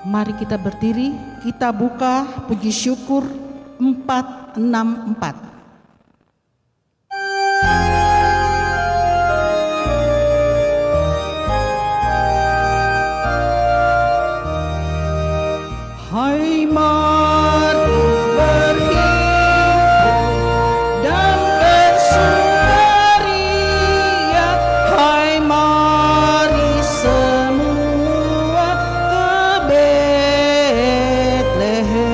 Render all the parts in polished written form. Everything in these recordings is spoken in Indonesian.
Mari kita berdiri, kita buka puji syukur 464. Hai mari berhimpun dan bersukaria, hai mari semua ke Betlehem.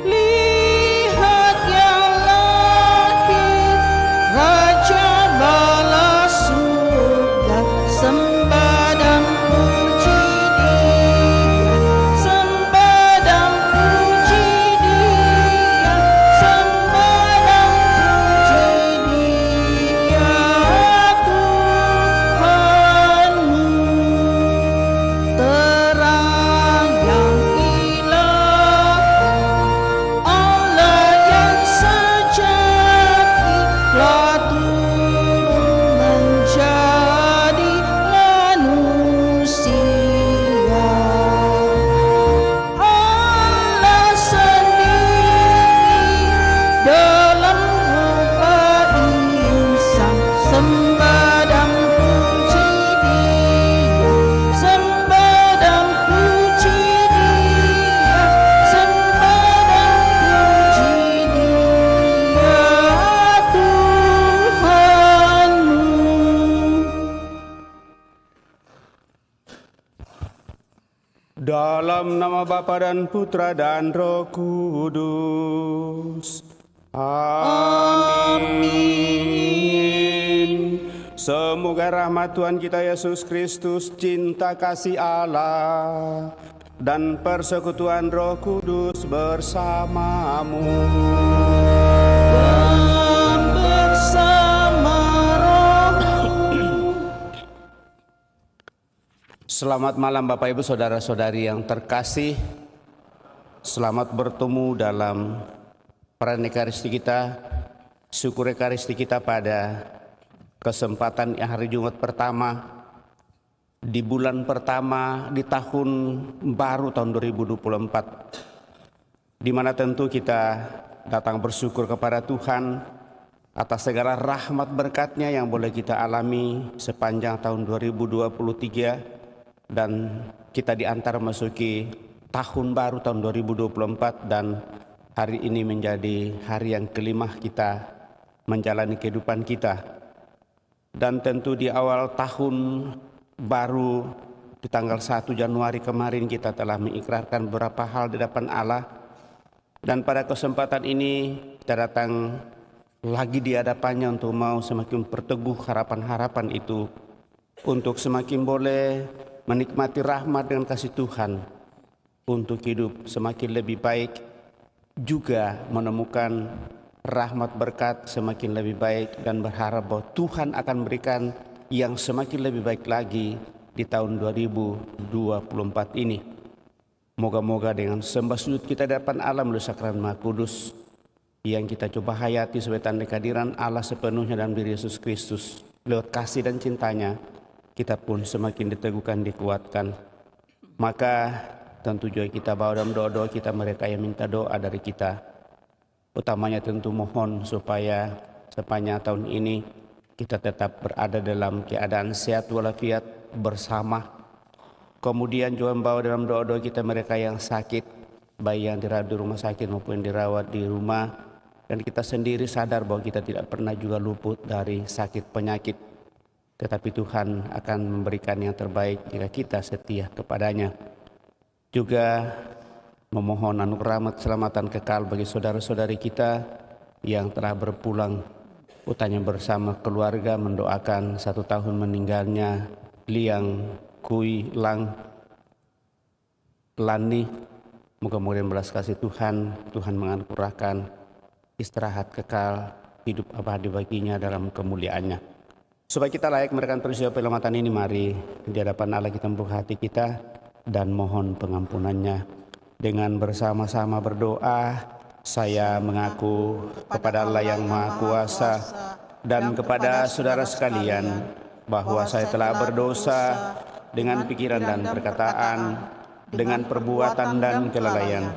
Lihat yang lahir, Raja bala surga, sembah dan puji Dia, sembah dan puji Dia, sembah dan puji Dia, Tuhanmu. Terang yang ilahi, Allah yang sejati, telah turun menjadi manusia. Allah sendiri dalam rupa insan, sembah dan puji Dia, sembah dan puji Dia, sembah dan puji Dia, Tuhanmu. Dalam nama Bapa dan Putra dan Roh Kudus. Amin. Semoga rahmat Tuhan kita Yesus Kristus, cinta kasih Allah, dan persekutuan Roh Kudus bersamamu. Dan bersama rohmu. Selamat malam Bapak Ibu Saudara-saudari yang terkasih. Selamat bertemu dalam peran Ekaristi kita, syukur Ekaristi kita pada kesempatan hari Jumat pertama di bulan pertama di tahun baru tahun 2024, di mana tentu kita datang bersyukur kepada Tuhan atas segala rahmat berkat-Nya yang boleh kita alami sepanjang tahun 2023, dan kita diantar memasuki tahun baru tahun 2024, dan hari ini menjadi hari yang kelima kita menjalani kehidupan kita. Dan tentu di awal tahun baru di tanggal 1 Januari kemarin kita telah mengikrarkan beberapa hal di hadapan Allah, dan pada kesempatan ini kita datang lagi di hadapannya untuk mau semakin perteguh harapan-harapan itu, untuk semakin boleh menikmati rahmat dan kasih Tuhan, untuk hidup semakin lebih baik, juga menemukan rahmat berkat semakin lebih baik, dan berharap bahwa Tuhan akan berikan yang semakin lebih baik lagi di tahun 2024 ini. Moga-moga dengan sembah sujud kita di hadapan Allah melalui sakramen Maha Kudus yang kita coba hayati sebagai tanda kehadiran Allah sepenuhnya dalam diri Yesus Kristus, lewat kasih dan cintanya kita pun semakin diteguhkan, dikuatkan. Maka tentu juga kita bawa dalam doa-doa kita mereka yang minta doa dari kita. Utamanya tentu mohon supaya sepanjang tahun ini kita tetap berada dalam keadaan sehat walafiat bersama. Kemudian juga membawa dalam doa-doa kita mereka yang sakit, baik yang dirawat di rumah sakit maupun yang dirawat di rumah. Dan kita sendiri sadar bahwa kita tidak pernah juga luput dari sakit penyakit, tetapi Tuhan akan memberikan yang terbaik jika kita setia kepadanya. Juga memohon anugerah rahmat keselamatan kekal bagi saudara-saudari kita yang telah berpulang, utamanya bersama keluarga, mendoakan 1 tahun meninggalnya Liang Kui Lang Lani. Mudah-mudahan belas kasih Tuhan menganugerahkan istirahat kekal, hidup abadi baginya dalam kemuliaannya. Supaya kita layak memberikan peristiwa penyelamatan ini, mari di hadapan Allah kita membuka hati kita dan mohon pengampunannya. Dengan bersama-sama berdoa, saya mengaku kepada Allah yang Maha Kuasa dan kepada saudara sekalian bahwa saya telah berdosa dengan pikiran dan perkataan, dengan perbuatan dan kelalaian.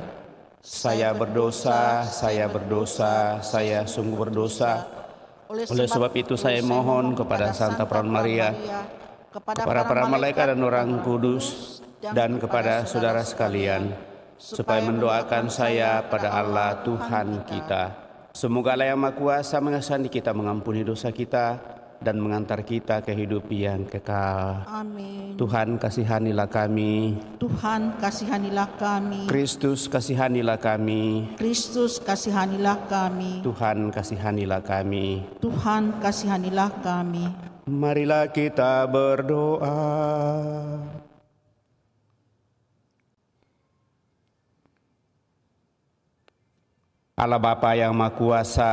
Saya berdosa, saya berdosa, saya sungguh berdosa. Oleh sebab itu saya mohon kepada Santa Peron Maria, kepada para malaikat dan orang kudus, dan kepada saudara sekalian, supaya mendoakan saya pada Allah Tuhan kita. Semoga Allah yang Maha Kuasa mengasihani kita, mengampuni dosa kita, dan mengantar kita ke hidup yang kekal. Amin. Tuhan kasihanilah kami. Tuhan kasihanilah kami. Kristus kasihanilah kami. Kristus kasihanilah kami. Tuhan kasihanilah kami. Tuhan kasihanilah kami. Marilah kita berdoa. Allah Bapa yang Maha Kuasa,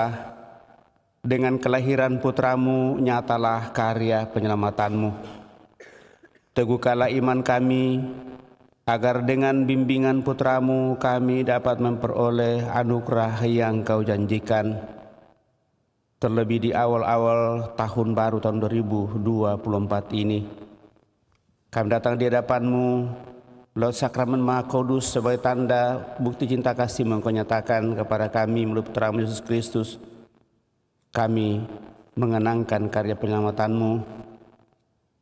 dengan kelahiran putramu nyatalah karya penyelamatanmu. Teguhkanlah iman kami, agar dengan bimbingan putramu kami dapat memperoleh anugerah yang kau janjikan. Terlebih di awal-awal tahun baru tahun 2024 ini, kami datang di hadapanmu lewat sakramen Maha Kudus sebagai tanda bukti cinta kasih yang Engkau nyatakan kepada kami melalui putramu Yesus Kristus. Kami mengenangkan karya penyelamatanmu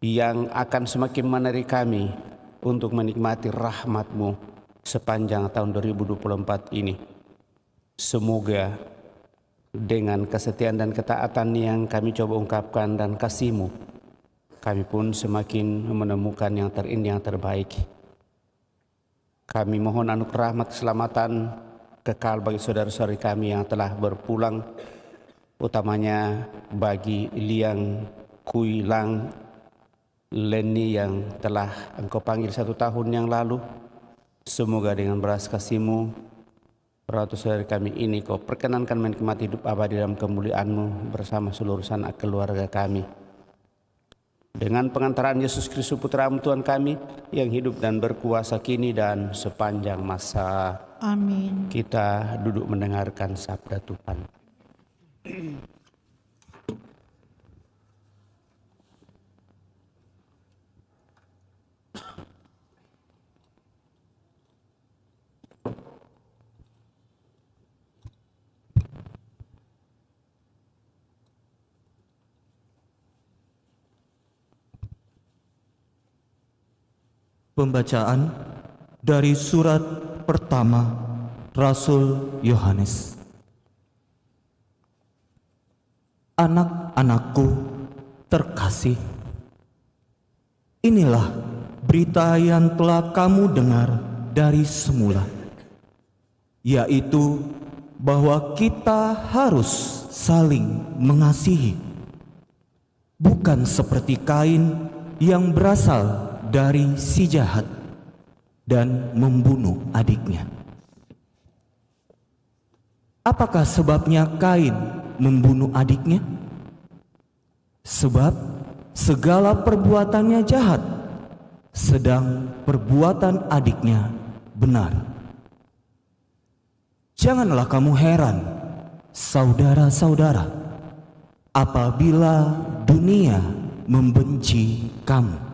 yang akan semakin menarik kami untuk menikmati rahmat-Mu sepanjang tahun 2024 ini. Semoga dengan kesetiaan dan ketaatan yang kami coba ungkapkan dan kasih-Mu, kami pun semakin menemukan yang terindah, yang terbaik. Kami mohon anugerah rahmat keselamatan kekal bagi saudara-saudari kami yang telah berpulang, utamanya bagi Liang Kui Lang Leni yang telah Engkau panggil 1 tahun yang lalu. Semoga dengan belas kasih-Mu, saudara kami ini Kau perkenankan menikmati hidup abadi dalam kemuliaan-Mu bersama seluruh sanak keluarga kami. Dengan pengantaran Yesus Kristus Putra-Mu Tuhan kami yang hidup dan berkuasa kini dan sepanjang masa. Amin. Kita duduk mendengarkan sabda Tuhan. Pembacaan dari surat pertama Rasul Yohanes. Anak-anakku terkasih, inilah berita yang telah kamu dengar dari semula, yaitu bahwa kita harus saling mengasihi, bukan seperti Kain yang berasal dari si jahat dan membunuh adiknya. Apakah sebabnya Kain membunuh adiknya? Sebab segala perbuatannya jahat, sedang perbuatan adiknya benar. Janganlah kamu heran, saudara-saudara, apabila dunia membenci kamu.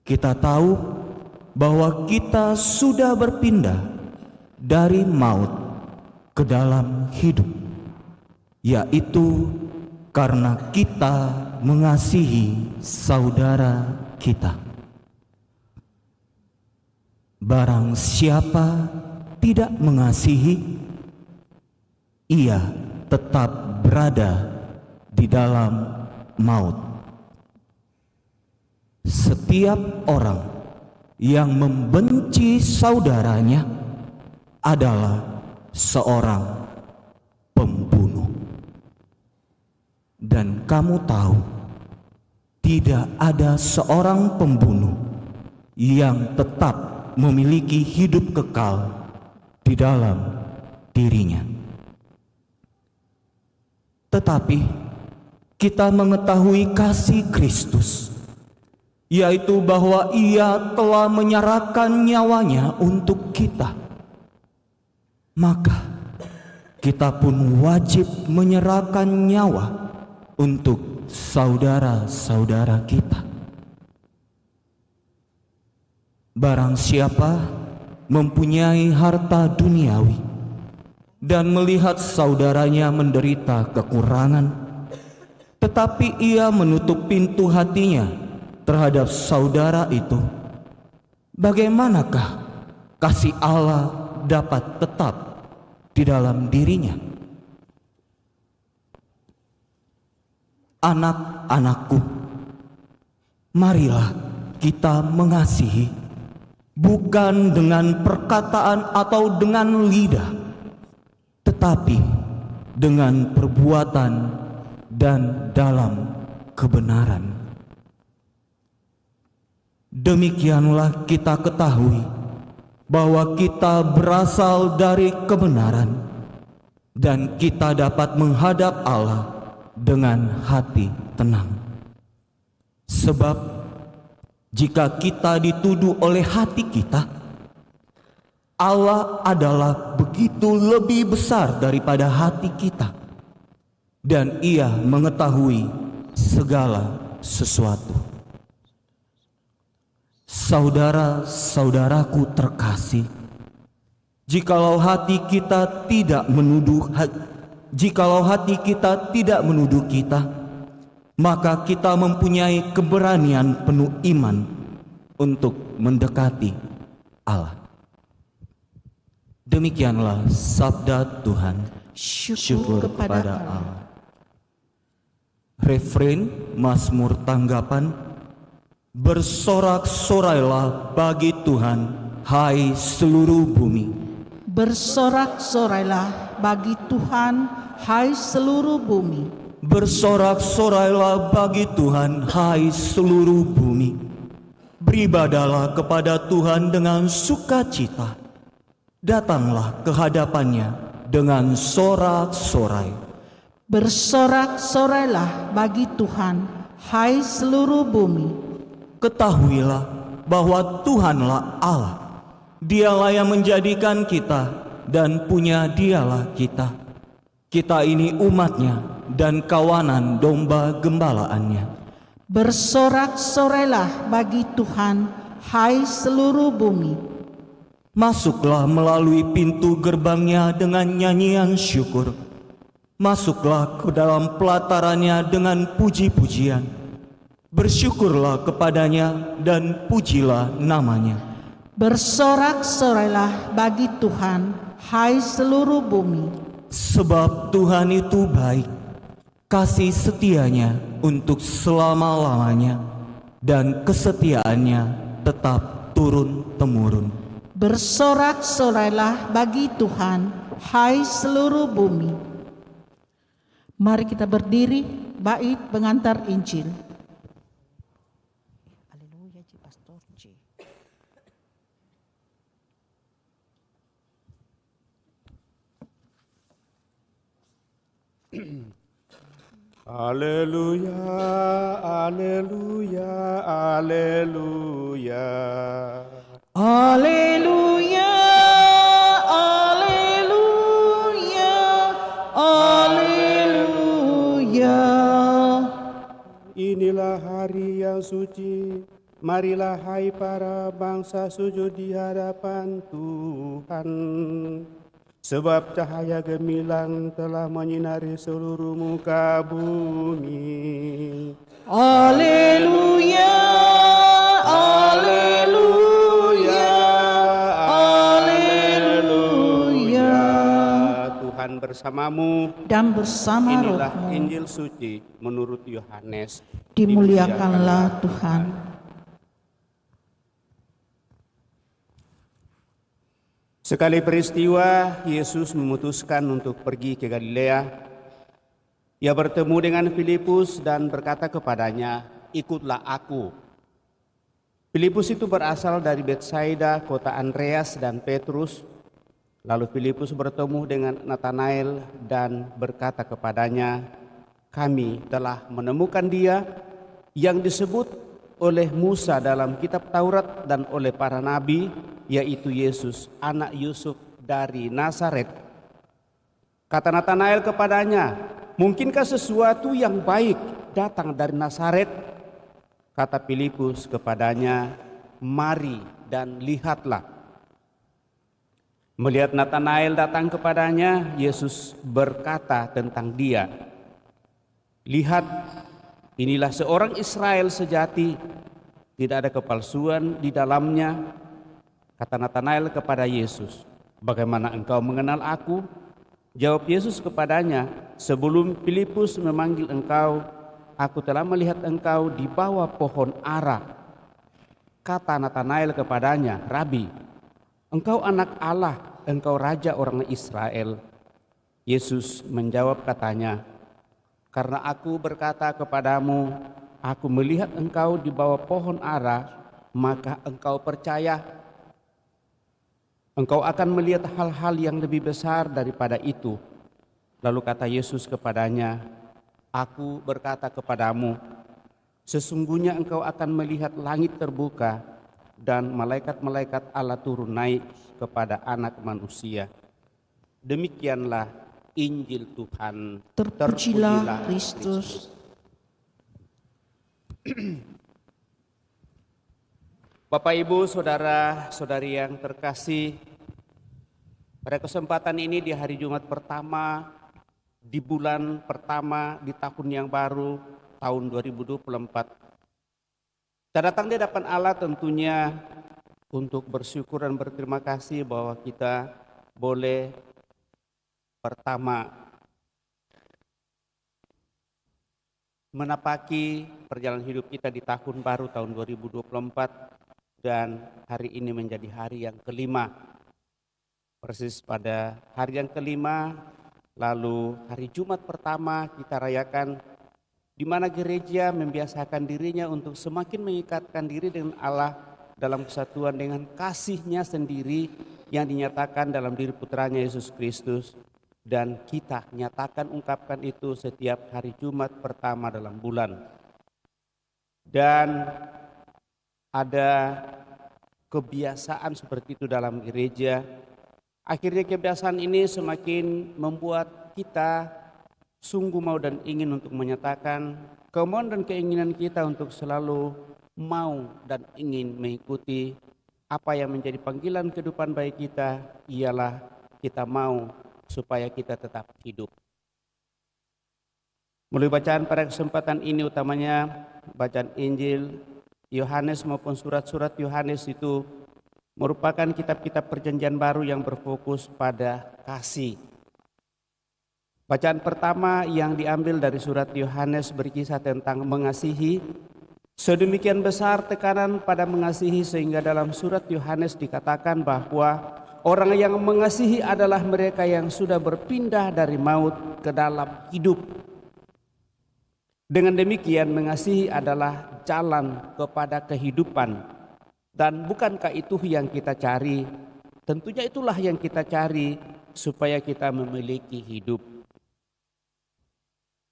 Kita tahu bahwa kita sudah berpindah dari maut ke dalam hidup, yaitu karena kita mengasihi saudara kita. Barang siapa tidak mengasihi, ia tetap berada di dalam maut. Setiap orang yang membenci saudaranya adalah seorang pembunuh. Dan kamu tahu, tidak ada seorang pembunuh yang tetap memiliki hidup kekal di dalam dirinya. Tetapi kita mengetahui kasih Kristus, yaitu bahwa Ia telah menyerahkan nyawanya untuk kita. Maka kita pun wajib menyerahkan nyawa untuk saudara-saudara kita. Barang siapa mempunyai harta duniawi dan melihat saudaranya menderita kekurangan, tetapi ia menutup pintu hatinya terhadap saudara itu, bagaimanakah kasih Allah dapat tetap di dalam dirinya? Anak-anakku, marilah kita mengasihi, bukan dengan perkataan atau dengan lidah, tetapi dengan perbuatan dan dalam kebenaran. Demikianlah kita ketahui bahwa kita berasal dari kebenaran, dan kita dapat menghadap Allah dengan hati tenang. Sebab jika kita dituduh oleh hati kita, Allah adalah begitu lebih besar daripada hati kita, dan Ia mengetahui segala sesuatu. Saudara-saudaraku terkasih, jikalau hati kita tidak menuduh kita, maka kita mempunyai keberanian penuh iman untuk mendekati Allah. Demikianlah sabda Tuhan. Syukur kepada Allah. Refrein Mazmur tanggapan: bersorak-sorailah bagi Tuhan, hai seluruh bumi. Bersorak-sorailah bagi Tuhan, hai seluruh bumi. Bersorak-sorailah bagi Tuhan, hai seluruh bumi. Beribadahlah kepada Tuhan dengan sukacita. Datanglah ke hadapannya dengan sorak-sorai. Bersorak-sorailah bagi Tuhan, hai seluruh bumi. Ketahuilah bahwa Tuhanlah Allah. Dialah yang menjadikan kita, dan punya Dialah kita. Kita ini umatnya dan kawanan domba gembalaannya. Bersorak-sorailah bagi Tuhan, hai seluruh bumi. Masuklah melalui pintu gerbangnya dengan nyanyian syukur. Masuklah ke dalam pelatarannya dengan puji-pujian. Bersyukurlah kepadanya dan pujilah namanya. Bersorak-sorailah bagi Tuhan, hai seluruh bumi. Sebab Tuhan itu baik, kasih setianya untuk selama-lamanya, dan kesetiaannya tetap turun-temurun. Bersorak-sorailah bagi Tuhan, hai seluruh bumi. Mari kita berdiri, bait pengantar Injil. Haleluya, Pastor J. Haleluya, haleluya, haleluya. Haleluya, haleluya, haleluya. Inilah hari yang suci. Marilah hai para bangsa sujud di hadapan Tuhan. Sebab cahaya gemilang telah menyinari seluruh muka bumi. Haleluya, haleluya, haleluya. Tuhan bersamamu Dan bersama Inilah rohmu. Injil suci menurut Yohanes. Dimuliakanlah Tuhan. Sekali peristiwa, Yesus memutuskan untuk pergi ke Galilea. Ia bertemu dengan Filipus dan berkata kepadanya, "Ikutlah aku." Filipus itu berasal dari Betsaida, kota Andreas dan Petrus. Lalu Filipus bertemu dengan Natanael dan berkata kepadanya, "Kami telah menemukan Dia yang disebut oleh Musa dalam kitab Taurat dan oleh para nabi, yaitu Yesus, anak Yusuf dari Nazaret." Kata Natanael kepadanya, "Mungkinkah sesuatu yang baik datang dari Nazaret?" Kata Filipus kepadanya, "Mari dan lihatlah." Melihat Natanael datang kepadanya, Yesus berkata tentang dia, "Lihat, inilah seorang Israel sejati, tidak ada kepalsuan di dalamnya." Kata Natanael kepada Yesus, "Bagaimana engkau mengenal aku?" Jawab Yesus kepadanya, "Sebelum Filipus memanggil engkau, aku telah melihat engkau di bawah pohon ara." Kata Natanael kepadanya, "Rabi, engkau anak Allah, engkau raja orang Israel." Yesus menjawab katanya, "Karena aku berkata kepadamu, aku melihat engkau di bawah pohon ara, maka engkau percaya. Engkau akan melihat hal-hal yang lebih besar daripada itu." Lalu kata Yesus kepadanya, "Aku berkata kepadamu, sesungguhnya engkau akan melihat langit terbuka dan malaikat-malaikat Allah turun naik kepada Anak Manusia." Demikianlah Injil Tuhan. Terpujilah Kristus. Bapak, Ibu, saudara-saudari yang terkasih, pada kesempatan ini di hari Jumat pertama, di bulan pertama di tahun yang baru, tahun 2024, kita datang di hadapan Allah tentunya untuk bersyukur dan berterima kasih bahwa kita boleh pertama menapaki perjalanan hidup kita di tahun baru tahun 2024, dan hari ini menjadi hari yang kelima. Persis pada hari yang kelima, lalu hari Jumat pertama kita rayakan, di mana gereja membiasakan dirinya untuk semakin mengikatkan diri dengan Allah dalam kesatuan dengan kasih-Nya sendiri yang dinyatakan dalam diri putranya Yesus Kristus. Dan kita nyatakan, ungkapkan itu setiap hari Jumat pertama dalam bulan. Dan ada kebiasaan seperti itu dalam gereja. Akhirnya kebiasaan ini semakin membuat kita sungguh mau dan ingin untuk menyatakan kemauan dan keinginan kita untuk selalu mau dan ingin mengikuti apa yang menjadi panggilan kehidupan baik kita, ialah kita mau supaya kita tetap hidup. Melalui bacaan pada kesempatan ini, utamanya bacaan Injil Yohanes maupun surat-surat Yohanes, itu merupakan kitab-kitab perjanjian baru yang berfokus pada kasih. Bacaan pertama yang diambil dari surat Yohanes berkisah tentang mengasihi. Sedemikian besar tekanan pada mengasihi sehingga dalam surat Yohanes dikatakan bahwa orang yang mengasihi adalah mereka yang sudah berpindah dari maut ke dalam hidup. Dengan demikian, mengasihi adalah jalan kepada kehidupan. Dan bukankah itu yang kita cari? Tentunya itulah yang kita cari supaya kita memiliki hidup.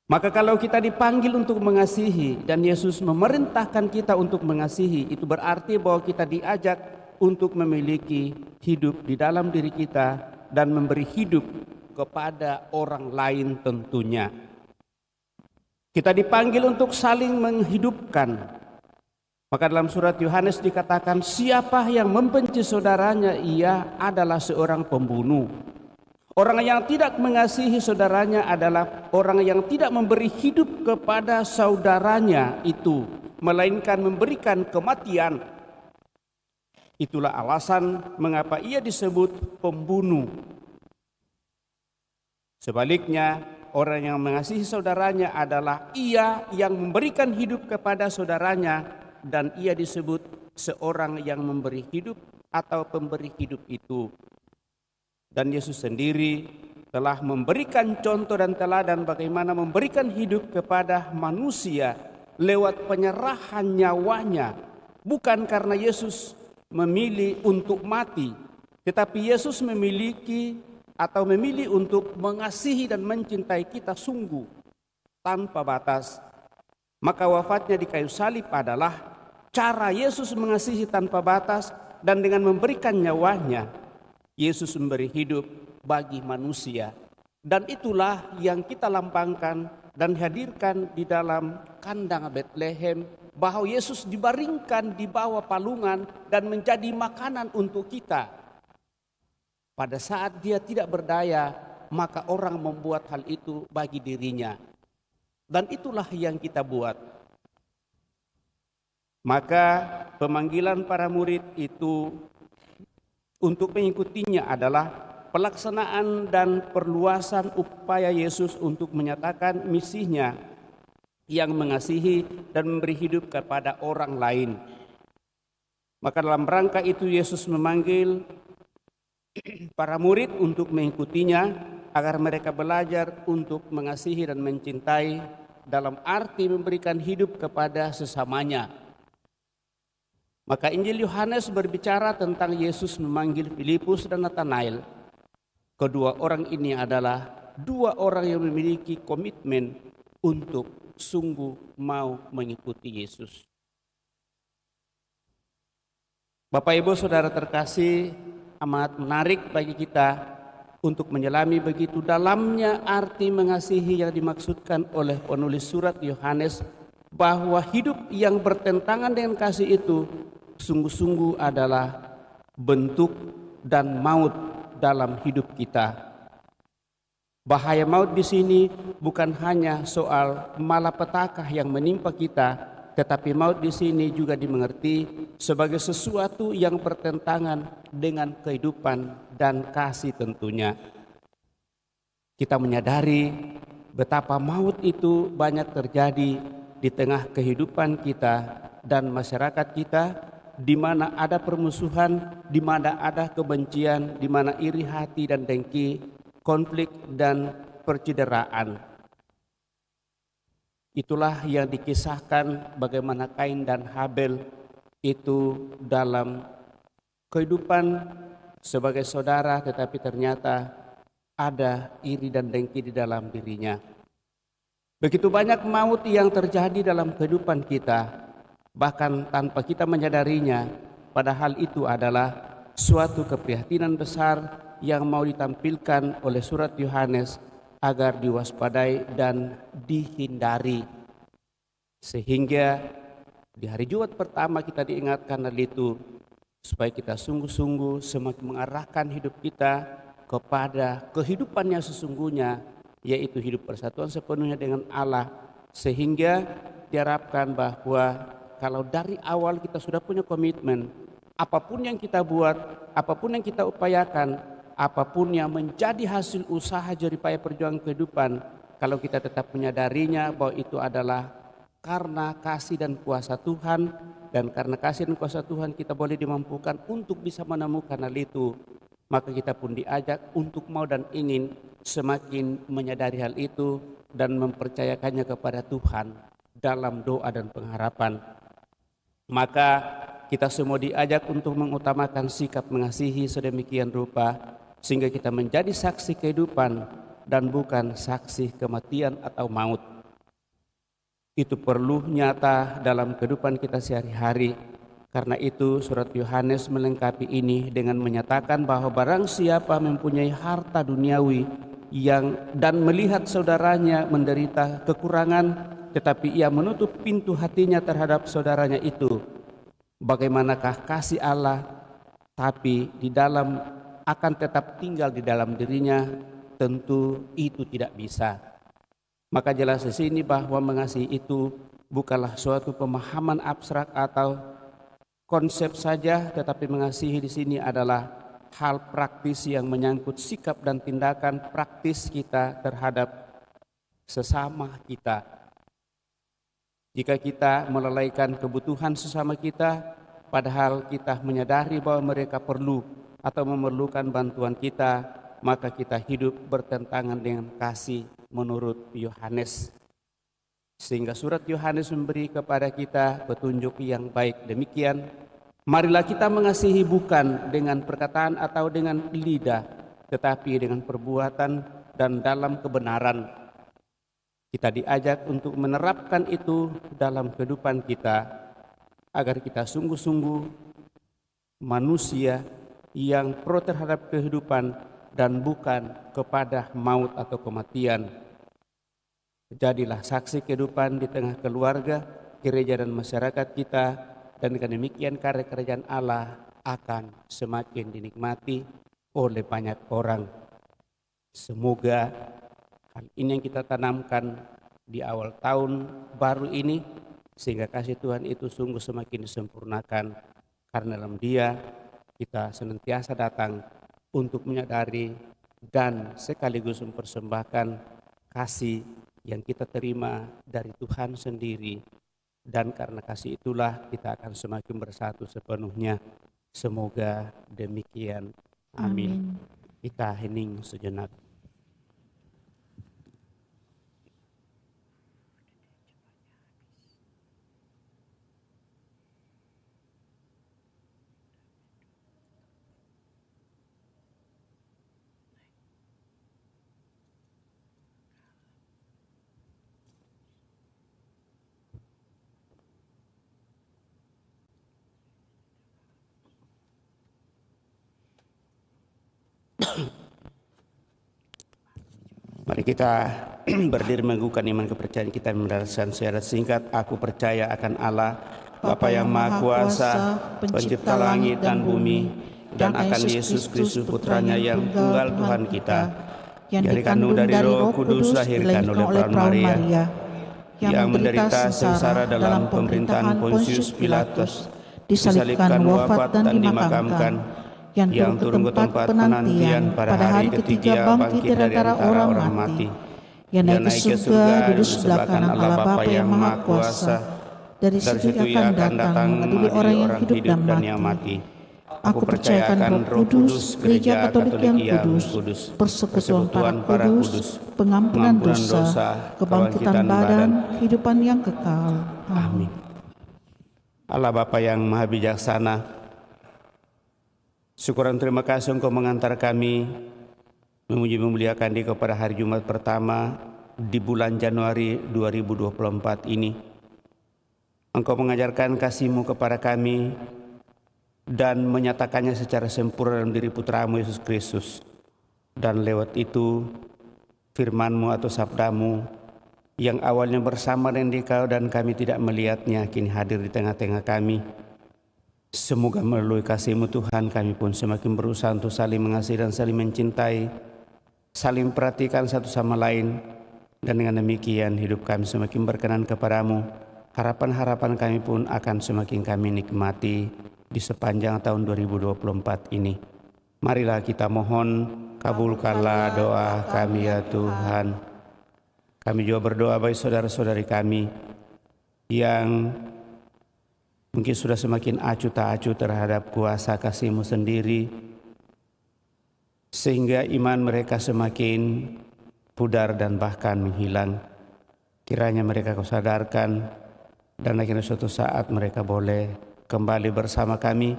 Maka kalau kita dipanggil untuk mengasihi dan Yesus memerintahkan kita untuk mengasihi, itu berarti bahwa kita diajak untuk memiliki hidup di dalam diri kita dan memberi hidup kepada orang lain tentunya. Kita dipanggil untuk saling menghidupkan. Maka dalam surat Yohanes dikatakan, siapa yang membenci saudaranya, ia adalah seorang pembunuh. Orang yang tidak mengasihi saudaranya adalah orang yang tidak memberi hidup kepada saudaranya itu, melainkan memberikan kematian. Itulah alasan mengapa ia disebut pembunuh. Sebaliknya, orang yang mengasihi saudaranya adalah ia yang memberikan hidup kepada saudaranya, dan ia disebut seorang yang memberi hidup atau pemberi hidup itu. Dan Yesus sendiri telah memberikan contoh dan teladan bagaimana memberikan hidup kepada manusia lewat penyerahan nyawanya. Bukan karena Yesus memilih untuk mati, tetapi Yesus memilih untuk mengasihi dan mencintai kita sungguh tanpa batas. Maka wafatnya di kayu salib adalah cara Yesus mengasihi tanpa batas, dan dengan memberikan nyawanya Yesus memberi hidup bagi manusia. Dan itulah yang kita lambangkan dan hadirkan di dalam kandang Bethlehem bahwa Yesus dibaringkan di bawah palungan dan menjadi makanan untuk kita. Pada saat dia tidak berdaya, maka orang membuat hal itu bagi dirinya. Dan itulah yang kita buat. Maka pemanggilan para murid itu untuk mengikutinya adalah pelaksanaan dan perluasan upaya Yesus untuk menyatakan misinya yang mengasihi dan memberi hidup kepada orang lain. Maka dalam rangka itu Yesus memanggil para murid untuk mengikutinya agar mereka belajar untuk mengasihi dan mencintai dalam arti memberikan hidup kepada sesamanya. Maka Injil Yohanes berbicara tentang Yesus memanggil Filipus dan Natanael. Kedua orang ini adalah dua orang yang memiliki komitmen untuk sungguh mau mengikuti Yesus. Bapak Ibu Saudara terkasih, amat menarik bagi kita untuk menyelami begitu dalamnya arti mengasihi yang dimaksudkan oleh penulis surat Yohanes, bahwa hidup yang bertentangan dengan kasih itu sungguh-sungguh adalah bentuk dan maut dalam hidup kita. Bahaya maut di sini bukan hanya soal malapetaka yang menimpa kita, tetapi maut di sini juga dimengerti sebagai sesuatu yang bertentangan dengan kehidupan dan kasih tentunya. Kita menyadari betapa maut itu banyak terjadi di tengah kehidupan kita dan masyarakat kita, di mana ada permusuhan, di mana ada kebencian, di mana iri hati dan dengki, konflik dan percideraan. Itulah yang dikisahkan bagaimana Kain dan Habel itu dalam kehidupan sebagai saudara, tetapi ternyata ada iri dan dengki di dalam dirinya. Begitu banyak maut yang terjadi dalam kehidupan kita, bahkan tanpa kita menyadarinya, padahal itu adalah suatu keprihatinan besar yang mau ditampilkan oleh surat Yohanes agar diwaspadai dan dihindari. Sehingga di hari Jumat pertama kita diingatkan hal itu, supaya kita sungguh-sungguh semakin mengarahkan hidup kita kepada kehidupan yang sesungguhnya, yaitu hidup persatuan sepenuhnya dengan Allah. Sehingga diharapkan bahwa kalau dari awal kita sudah punya komitmen, apapun yang kita buat, apapun yang kita upayakan, apapun yang menjadi hasil usaha jeripaya perjuangan kehidupan, kalau kita tetap menyadarinya bahwa itu adalah karena kasih dan kuasa Tuhan, dan karena kasih dan kuasa Tuhan kita boleh dimampukan untuk bisa menemukan hal itu, maka kita pun diajak untuk mau dan ingin semakin menyadari hal itu dan mempercayakannya kepada Tuhan dalam doa dan pengharapan. Maka kita semua diajak untuk mengutamakan sikap mengasihi sedemikian rupa, sehingga kita menjadi saksi kehidupan dan bukan saksi kematian atau maut. Itu perlu nyata dalam kehidupan kita sehari-hari. Karena itu surat Yohanes melengkapi ini dengan menyatakan bahwa barang siapa mempunyai harta duniawi dan melihat saudaranya menderita kekurangan, tetapi ia menutup pintu hatinya terhadap saudaranya itu, bagaimanakah kasih Allah tapi di dalam akan tetap tinggal di dalam dirinya? Tentu itu tidak bisa. Maka jelas di sini bahwa mengasihi itu bukanlah suatu pemahaman abstrak atau konsep saja, tetapi mengasihi di sini adalah hal praktis yang menyangkut sikap dan tindakan praktis kita terhadap sesama kita. Jika kita melalaikan kebutuhan sesama kita, padahal kita menyadari bahwa mereka perlu atau memerlukan bantuan kita, maka kita hidup bertentangan dengan kasih menurut Yohanes. Sehingga surat Yohanes memberi kepada kita petunjuk yang baik demikian. Marilah kita mengasihi bukan dengan perkataan atau dengan lidah, tetapi dengan perbuatan dan dalam kebenaran. Kita diajak untuk menerapkan itu dalam kehidupan kita, agar kita sungguh-sungguh manusia yang pro terhadap kehidupan dan bukan kepada maut atau kematian. Jadilah saksi kehidupan di tengah keluarga, gereja dan masyarakat kita, dan dengan demikian karya kerajaan Allah akan semakin dinikmati oleh banyak orang. Semoga hal ini yang kita tanamkan di awal tahun baru ini, sehingga kasih Tuhan itu sungguh semakin disempurnakan, karena dalam Dia kita senantiasa datang untuk menyadari dan sekaligus mempersembahkan kasih yang kita terima dari Tuhan sendiri, dan karena kasih itulah kita akan semakin bersatu sepenuhnya. Semoga demikian. Amin. Kita hening sejenak. Mari kita berdiri mengukuhkan iman kepercayaan kita mendaraskan syahadat singkat. Aku percaya akan Allah, Bapa yang Maha Kuasa, Pencipta langit dan bumi, dan akan Yesus Kristus Putranya yang tunggal Tuhan kita, yang dikandung dari Roh Kudus, lahirkan oleh Perawan Maria, yang menderita sengsara dalam pemerintahan Pontius Pilatus, disalibkan, wafat dan dimakamkan, yang turun ke tempat penantian pada hari ketiga bangkit dari antara orang mati, yang naik ke surga duduk sebelah kanan Allah Bapa yang Maha Kuasa. Dari situ ia akan datang mengadili orang yang hidup dan yang mati. Aku percayakan Roh Kudus, Gereja Katolik yang kudus, persekutuan para kudus, pengampunan dosa, kebangkitan badan, kehidupan yang kekal. Amin. Allah Bapa yang Maha Bijaksana, syukur dan terima kasih Engkau mengantar kami memuji memuliakan Dikau pada hari Jumat pertama di bulan Januari 2024 ini. Engkau mengajarkan kasih-Mu kepada kami dan menyatakannya secara sempurna dalam diri Putra-Mu Yesus Kristus. Dan lewat itu firman-Mu atau sabda-Mu yang awalnya bersama dengan Dikau dan kami tidak melihatnya, kini hadir di tengah-tengah kami. Semoga melalui kasih-Mu Tuhan, kami pun semakin berusaha untuk saling mengasihi dan saling mencintai, saling perhatikan satu sama lain, dan dengan demikian hidup kami semakin berkenan kepadamu. Harapan-harapan kami pun akan semakin kami nikmati di sepanjang tahun 2024 ini. Marilah kita mohon, kabulkanlah doa kami ya Tuhan. Kami juga berdoa bagi saudara-saudari kami yang mungkin sudah semakin acuh tak acuh terhadap kuasa kasih-Mu sendiri, sehingga iman mereka semakin pudar dan bahkan menghilang. Kiranya mereka Kau sadarkan, dan akhirnya suatu saat mereka boleh kembali bersama kami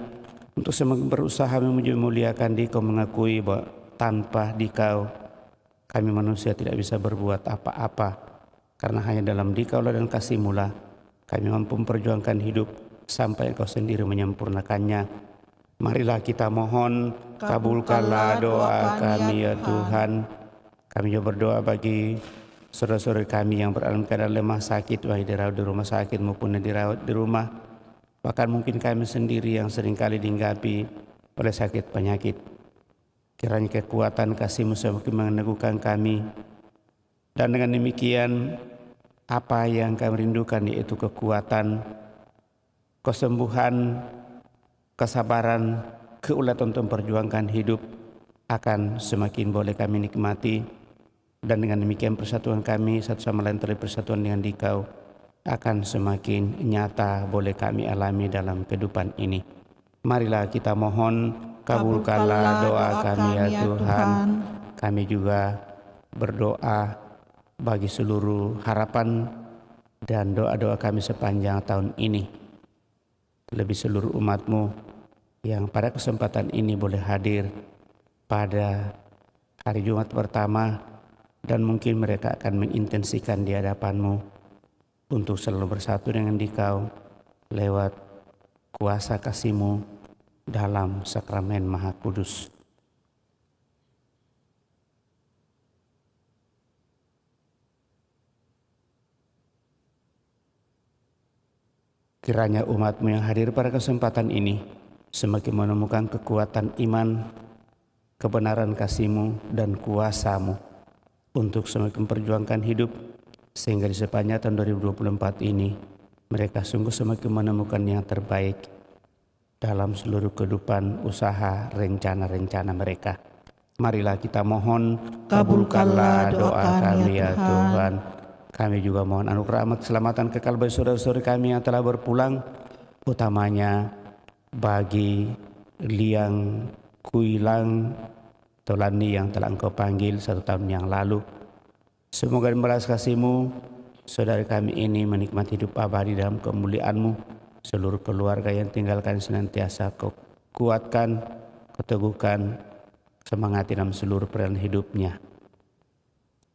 untuk semakin berusaha memuji memuliakan Dikau, mengakui bahwa tanpa Dikau kami manusia tidak bisa berbuat apa-apa, karena hanya dalam Dikau dan kasih-Mu lah kami mampu memperjuangkan hidup sampai Engkau sendiri menyempurnakannya. Marilah kita mohon, kabulkanlah doa kami ya Tuhan. Kami juga berdoa bagi saudara-saudara kami yang berada dalam keadaan lemah sakit, baik dirawat di rumah sakit maupun dirawat di rumah. Bahkan mungkin kami sendiri yang seringkali dihinggapi oleh sakit penyakit. Kiranya kekuatan kasih-Mu semakin meneguhkan kami. Dan dengan demikian apa yang kami rindukan, yaitu kekuatan, kesembuhan, kesabaran, keulatan untuk memperjuangkan hidup akan semakin boleh kami nikmati. Dan dengan demikian persatuan kami satu sama lain terlebih persatuan dengan Dikau akan semakin nyata boleh kami alami dalam kehidupan ini. Marilah kita mohon, kabulkanlah doa kami ya Tuhan. Kami juga berdoa bagi seluruh harapan dan doa-doa kami sepanjang tahun ini, lebih seluruh umat-Mu yang pada kesempatan ini boleh hadir pada hari Jumat pertama, dan mungkin mereka akan mengintensikan di hadapan-Mu untuk selalu bersatu dengan Dikau lewat kuasa kasih-Mu dalam sakramen Maha Kudus. Kiranya umat-Mu yang hadir pada kesempatan ini semakin menemukan kekuatan iman, kebenaran kasih-Mu dan kuasa-Mu untuk semakin memperjuangkan hidup, sehingga di sepanjang tahun 2024 ini mereka sungguh semakin menemukan yang terbaik dalam seluruh kehidupan, usaha, rencana-rencana mereka. Marilah kita mohon, kabulkanlah doa kami ya Tuhan. Kami juga mohon anugerah rahmat keselamatan kekal bagi saudara-saudari kami yang telah berpulang, utamanya bagi Liang Kuilang Tolani yang telah Engkau panggil 1 tahun yang lalu. Semoga dengan belas kasih-Mu, saudara kami ini menikmati hidup abadi dalam kemuliaan-Mu. Seluruh keluarga yang tinggalkan senantiasa Kau kuatkan, keteguhkan, semangati dalam seluruh perjalanan hidupnya.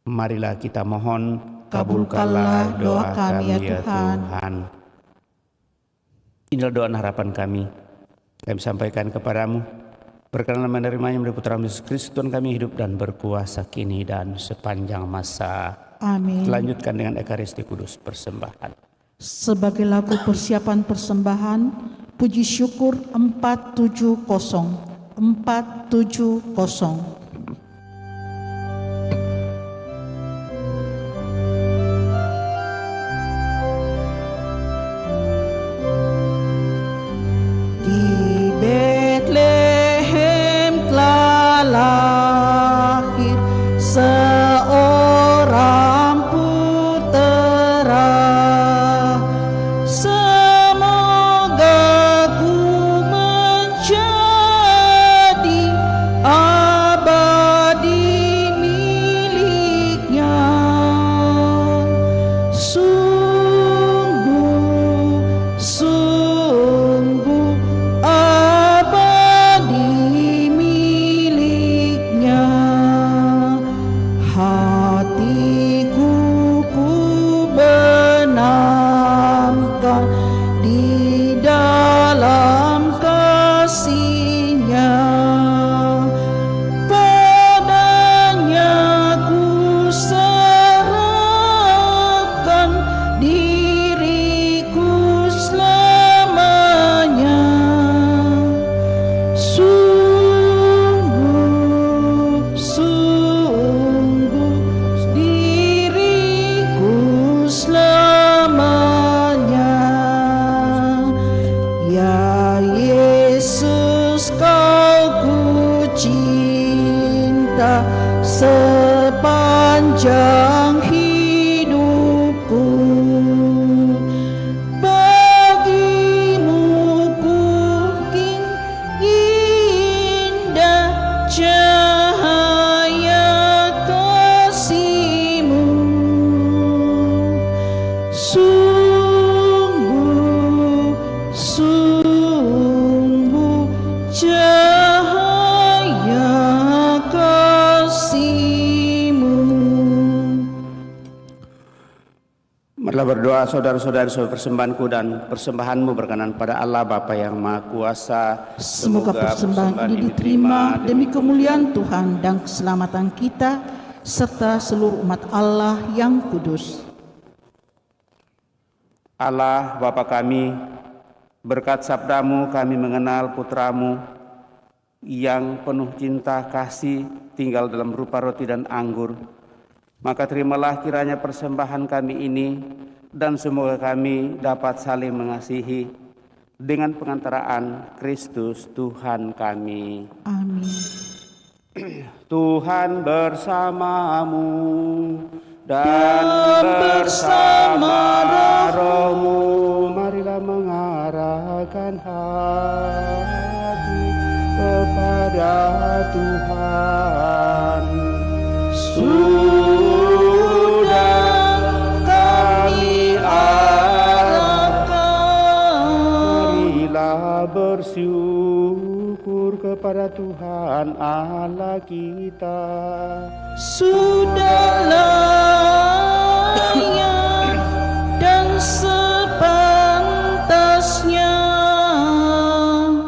Marilah kita mohon, kabulkanlah doa kami ya Tuhan. Inilah doa dan harapan kami sampaikan kepadamu. Berkenan menerimanya menjadi putra Yesus Kristus Tuhan kami, hidup dan berkuasa kini dan sepanjang masa. Amin. Lanjutkan dengan Ekaristi Kudus persembahan. Sebagai lagu persiapan persembahan, puji syukur 470. 470. Sepanjang hidupku bagimu ku indah cahaya kasih-Mu. Sungguh, sungguh cahaya kasih. Marilah berdoa saudara-saudari sebagai persembahanku dan persembahanmu berkenan pada Allah Bapa yang Maha Kuasa. Semoga persembahan ini diterima demi kemuliaan Tuhan dan keselamatan kita serta seluruh umat Allah yang kudus. Allah Bapa kami, berkat sabda-Mu kami mengenal Putra-Mu yang penuh cinta kasih tinggal dalam rupa roti dan anggur. Maka terimalah kiranya persembahan kami ini, dan semoga kami dapat saling mengasihi dengan pengantaraan Kristus Tuhan kami. Amin. Tuhan bersamamu dan bersama roh-Mu. Marilah mengarahkan hati kepada Tuhan. Sudah kami arahkan, marilah bersyukur kepada Tuhan Allah kita. Sudah layak dan sepantasnya.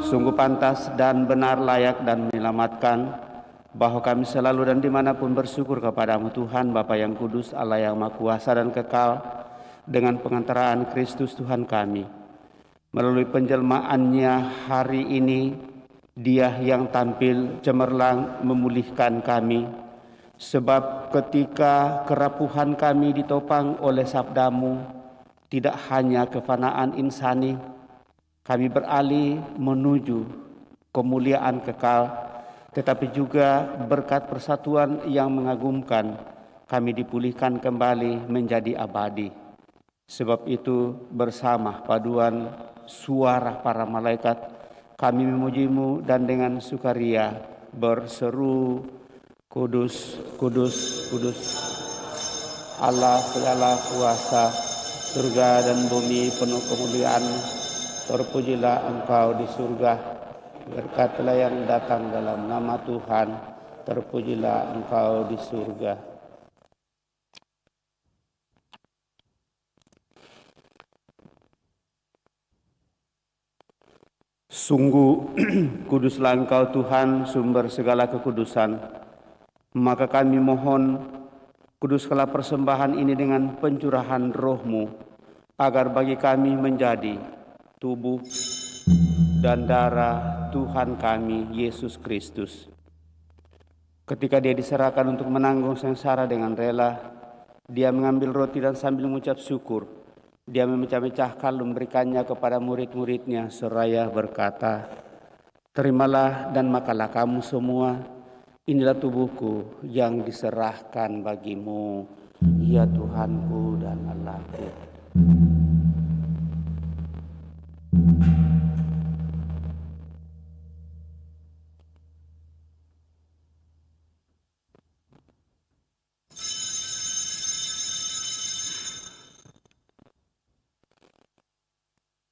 Sungguh pantas dan benar, layak dan menyelamatkan, bahwa kami selalu dan dimanapun bersyukur kepada-Mu Tuhan Bapa yang kudus, Allah yang Maha Kuasa dan kekal, dengan pengantaraan Kristus Tuhan kami. Melalui penjelmaannya hari ini, Dia yang tampil cemerlang memulihkan kami. Sebab ketika kerapuhan kami ditopang oleh sabdamu, tidak hanya kefanaan insani, kami beralih menuju kemuliaan kekal, tetapi juga berkat persatuan yang mengagumkan, kami dipulihkan kembali menjadi abadi. Sebab itu bersama paduan suara para malaikat, kami memujimu dan dengan sukaria berseru, Kudus, kudus, kudus, Allah segala kuasa, surga dan bumi penuh kemuliaan. Terpujilah Engkau di surga, berkatlah yang datang dalam nama Tuhan, terpujilah Engkau di surga. Sungguh kuduslah Engkau Tuhan, sumber segala kekudusan. Maka kami mohon, kuduskanlah persembahan ini dengan pencurahan roh-Mu, agar bagi kami menjadi tubuh dan darah Tuhan kami, Yesus Kristus. Ketika Dia diserahkan untuk menanggung sengsara dengan rela, Dia mengambil roti dan sambil mengucap syukur, Dia memecah-mecahkan, memberikannya kepada murid-muridnya seraya berkata, "Terimalah dan makanlah kamu semua, inilah tubuhku yang diserahkan bagimu, ya Tuhanku dan Allahku."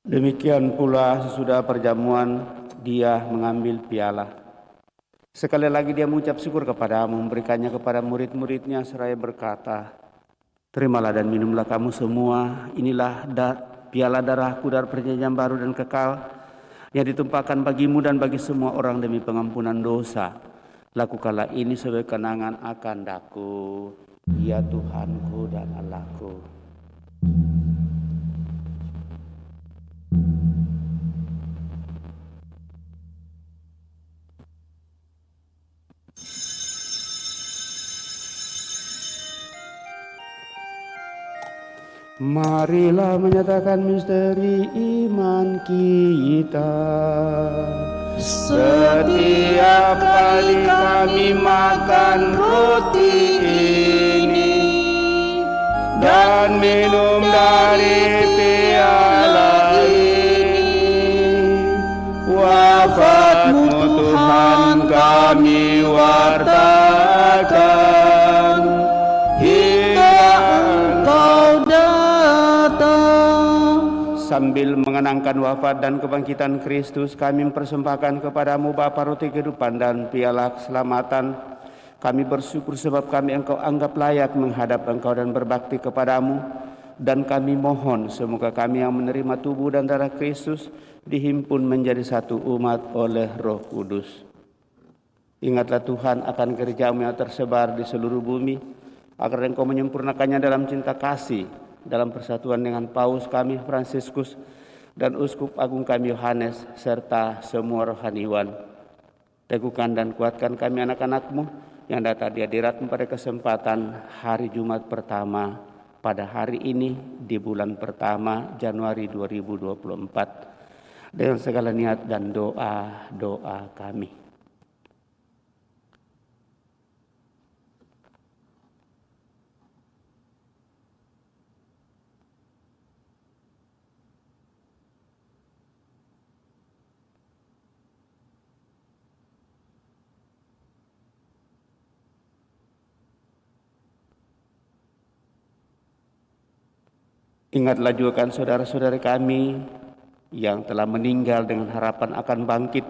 Demikian pula sesudah perjamuan, Dia mengambil piala. Sekali lagi Dia mengucap syukur kepadamu, memberikannya kepada murid-muridnya seraya berkata, "Terimalah dan minumlah kamu semua, inilah piala darahku dari perjanjian baru dan kekal, yang ditumpahkan bagimu dan bagi semua orang demi pengampunan dosa. Lakukanlah ini sebagai kenangan akan daku, ya Tuhanku dan Allahku." Marilah menyatakan misteri iman kita. Setiap kali kami makan roti ini dan minum dari piala ini, wafat-Mu Tuhan kami wartakan hingga Engkau datang. Sambil mengenangkan wafat dan kebangkitan Kristus, kami mempersembahkan kepadamu Bapa roti kehidupan dan piala keselamatan. Kami bersyukur sebab kami Engkau anggap layak menghadap Engkau dan berbakti kepadamu. Dan kami mohon semoga kami yang menerima tubuh dan darah Kristus dihimpun menjadi satu umat oleh Roh Kudus. Ingatlah Tuhan akan gereja-Mu yang tersebar di seluruh bumi, agar Engkau menyempurnakannya dalam cinta kasih, dalam persatuan dengan Paus kami Fransiskus dan Uskup Agung kami Yohanes, serta semua rohaniwan. Teguhkan dan kuatkan kami anak-anak-Mu yang datang di hadirat-Mu pada kesempatan hari Jumat pertama pada hari ini di bulan pertama Januari 2024 dengan segala niat dan doa-doa kami. Ingatlah juga kan saudara-saudara kami yang telah meninggal dengan harapan akan bangkit,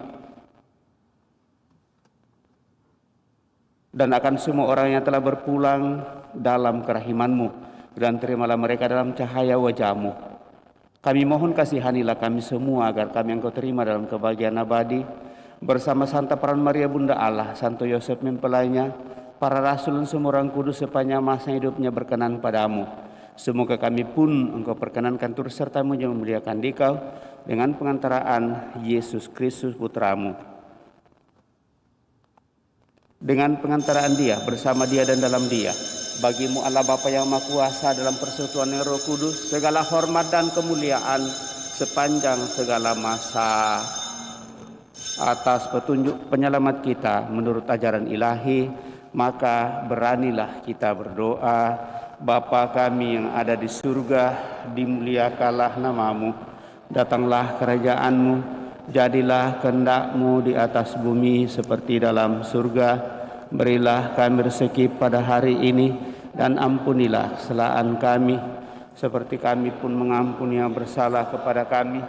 dan akan semua orang yang telah berpulang dalam kerahiman-Mu, dan terimalah mereka dalam cahaya wajah-Mu. Kami mohon kasihanilah kami semua agar kami Engkau terima dalam kebahagiaan abadi bersama Santa Peran Maria Bunda Allah, Santo Yosef mempelainya, para rasul dan semua orang kudus sepanjang masa hidupnya berkenan padamu, Semoga kami pun Engkau perkenankan turut serta memuliakan Dikau dengan pengantaraan Yesus Kristus Putramu. Dengan pengantaraan Dia, bersama Dia dan dalam Dia, bagimu Allah Bapa yang Maha Kuasa dalam persekutuan yang Roh Kudus, segala hormat dan kemuliaan sepanjang segala masa. Atas petunjuk penyelamat kita menurut ajaran ilahi, maka beranilah kita berdoa. Bapa kami yang ada di surga, dimuliakanlah namamu, datanglah kerajaan-Mu, jadilah kehendak-Mu di atas bumi seperti dalam surga. Berilah kami rezeki pada hari ini, dan ampunilah kesalahan kami, seperti kami pun mengampuni yang bersalah kepada kami.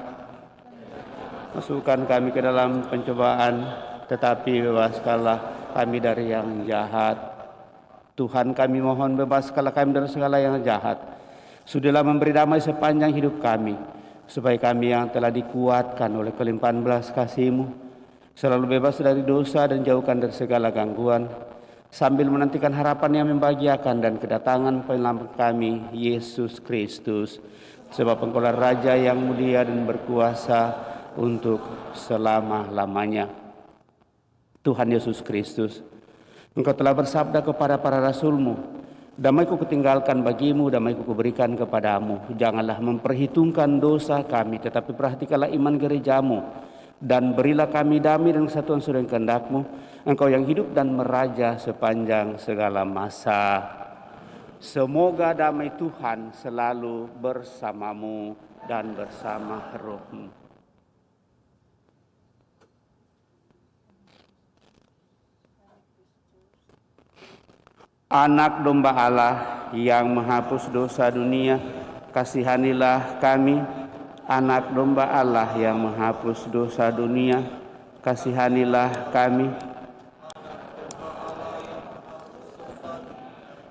Masukkan kami ke dalam pencobaan, tetapi bebaskanlah kami dari yang jahat. Tuhan, kami mohon bebaskanlah kami dari segala yang jahat. Sudahlah memberi damai sepanjang hidup kami, supaya kami yang telah dikuatkan oleh kelimpahan belas kasih-Mu selalu bebas dari dosa dan jauhkan dari segala gangguan, sambil menantikan harapan yang membahagiakan dan kedatangan penyelamat kami, Yesus Kristus. Sebab Engkaulah Raja yang mulia dan berkuasa untuk selama-lamanya. Tuhan Yesus Kristus, Engkau telah bersabda kepada para rasul-Mu, damai-Ku kutinggalkan bagimu, damai-Ku kuberikan kepadamu. Janganlah memperhitungkan dosa kami, tetapi perhatikanlah iman gereja-Mu, dan berilah kami damai dan kesatuan sesuai dengan kehendak-Mu. Engkau yang hidup dan meraja sepanjang segala masa. Semoga damai Tuhan selalu bersamamu dan bersama roh-Mu. Anak domba Allah yang menghapus dosa dunia, kasihanilah kami. Anak domba Allah yang menghapus dosa dunia, kasihanilah kami.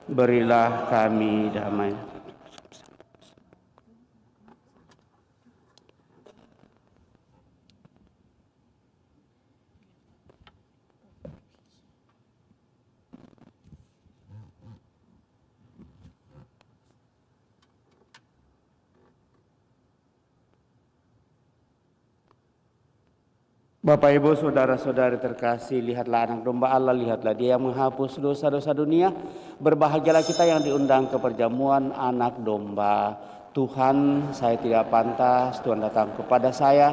Berilah kami damai. Bapak, Ibu, saudara-saudari terkasih, lihatlah anak domba Allah, lihatlah Dia yang menghapus dosa-dosa dunia. Berbahagialah kita yang diundang ke perjamuan anak domba. Tuhan, saya tidak pantas Tuhan datang kepada saya,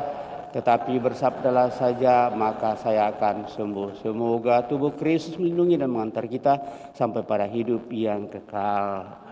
tetapi bersabdalah saja, maka saya akan sembuh. Semoga tubuh Kristus melindungi dan mengantar kita sampai pada hidup yang kekal.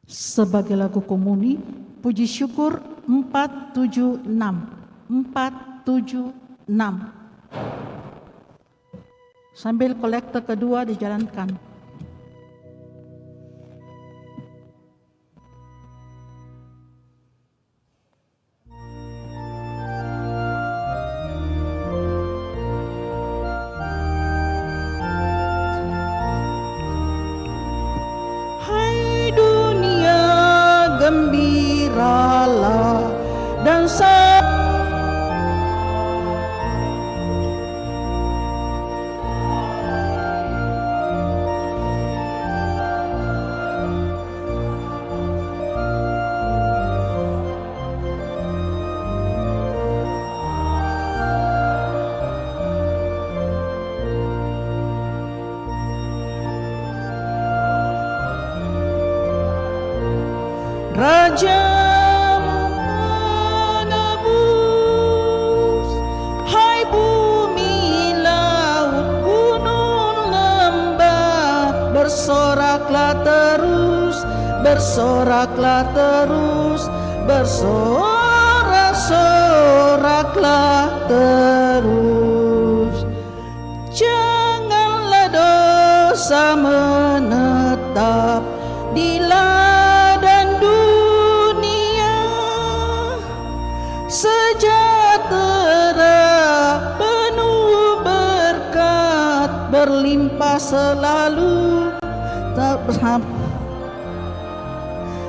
Sebagai lagu komuni, puji syukur 476. 476. Sambil kolektor kedua dijalankan. Hai dunia, gembiralah dan Raja menebus, hai bumi, laut, gunung, lembah, bersoraklah terus, bersoraklah terus, bersorak-soraklah terus. Janganlah dosa menetap di ladang dunia, sejahtera penuh berkat berlimpah selalu, tak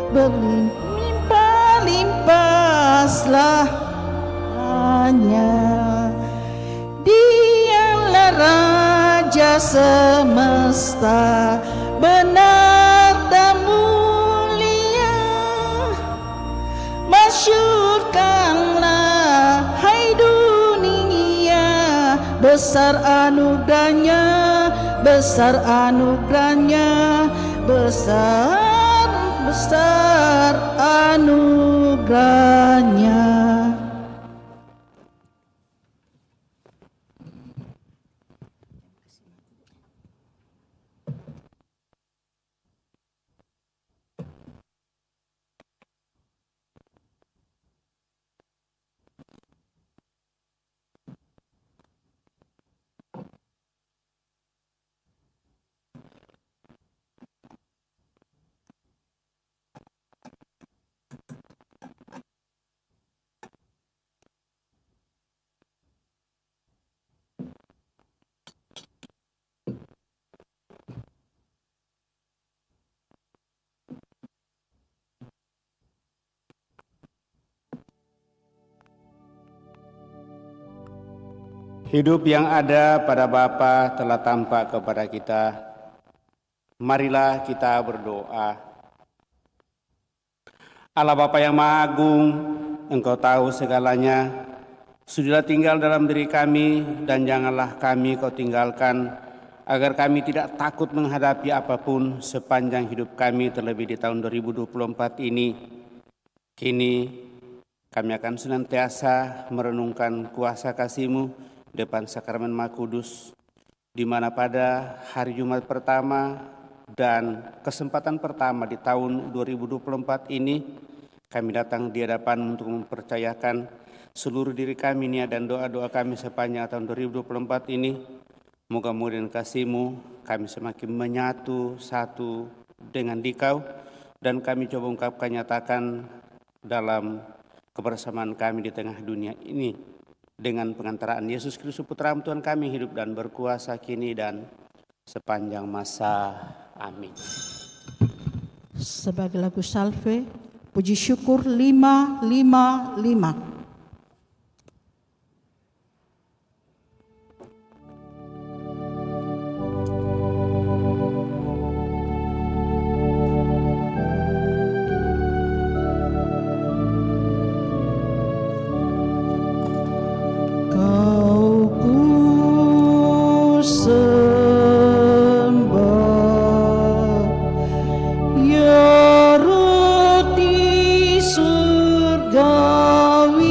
berlimpah-limpah selamanya. Dialah Raja semesta, benar dan mulia. Masyurkanlah hai dunia, besar anugerahnya, besar anugerahnya, besar anugerahnya. Hidup yang ada pada Bapa telah tampak kepada kita. Marilah kita berdoa. Allah Bapa yang Maha Agung, Engkau tahu segalanya. Sudahlah tinggal dalam diri kami, dan janganlah kami Kau tinggalkan, agar kami tidak takut menghadapi apapun sepanjang hidup kami, terlebih di tahun 2024 ini. Kini kami akan senantiasa merenungkan kuasa kasih-Mu depan sakramen Maha Kudus, di mana pada hari Jumat pertama dan kesempatan pertama di tahun 2024 ini kami datang di hadapan untuk mempercayakan seluruh diri kami, niat dan doa-doa kami sepanjang tahun 2024 ini. Moga-moga dengan kasih-Mu kami semakin menyatu satu dengan Dikau, dan kami coba ungkapkan, nyatakan dalam kebersamaan kami di tengah dunia ini, dengan pengantaraan Yesus Kristus Putra Tuhan kami, hidup dan berkuasa kini dan sepanjang masa. Amin. Sebagai lagu salve, puji syukur 555. Surgawi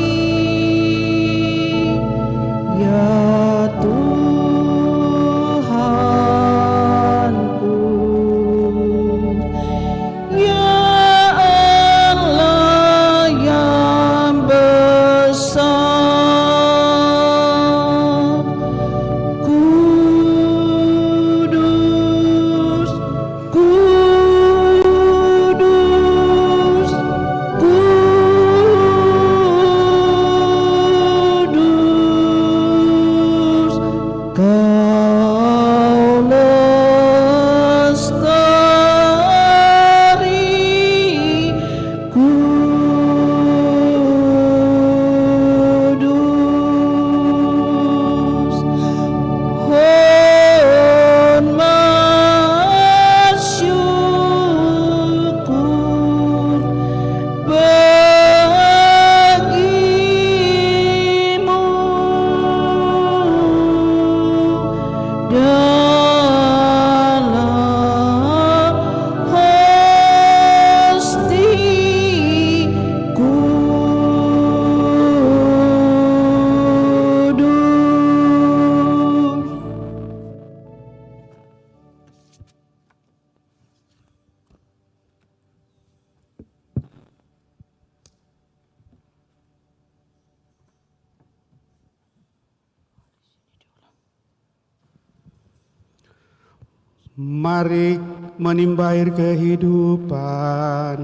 Mari menimba air kehidupan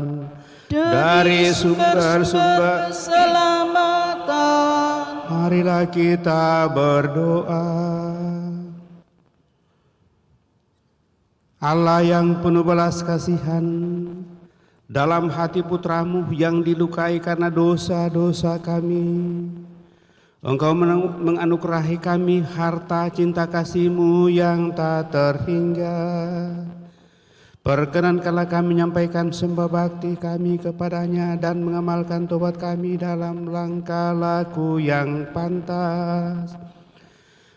dari sumber-sumber keselamatan. Marilah kita berdoa. Allah yang penuh belas kasihan, dalam hati putramu yang dilukai karena dosa-dosa kami, Engkau menganugerahi kami harta cinta kasih-Mu yang tak terhingga. Perkenankanlah kami menyampaikan sembah bakti kami kepadanya dan mengamalkan tobat kami dalam langkah laku yang pantas.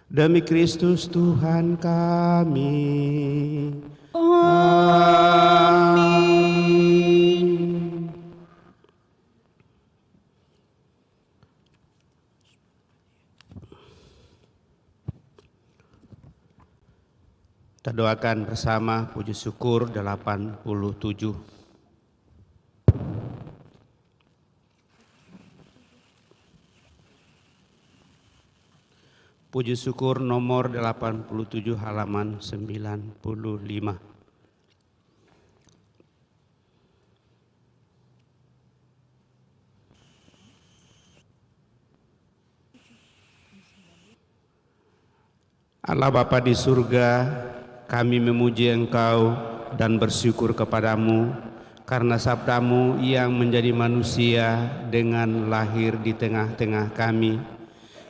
Demi Kristus Tuhan kami. Amin. Kita doakan bersama puji syukur 87. Puji syukur nomor 87 halaman 95. Allah Bapa di surga, kami memuji Engkau dan bersyukur kepadamu karena sabdamu yang menjadi manusia dengan lahir di tengah-tengah kami.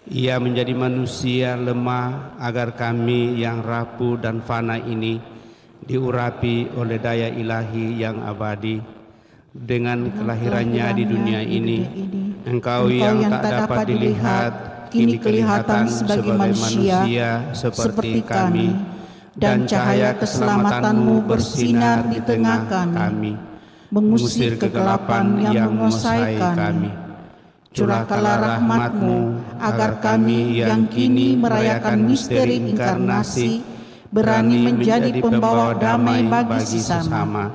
Ia menjadi manusia lemah agar kami yang rapuh dan fana ini diurapi oleh daya ilahi yang abadi. Dengan kelahirannya di dunia ini, Engkau yang tak dapat dilihat kini kelihatan sebagai manusia seperti kami, dan cahaya keselamatanmu bersinar di tengah kami, mengusir kegelapan yang menguasai kami. Curahkanlah rahmat-Mu agar kami yang kini merayakan misteri inkarnasi berani menjadi pembawa damai bagi sesama.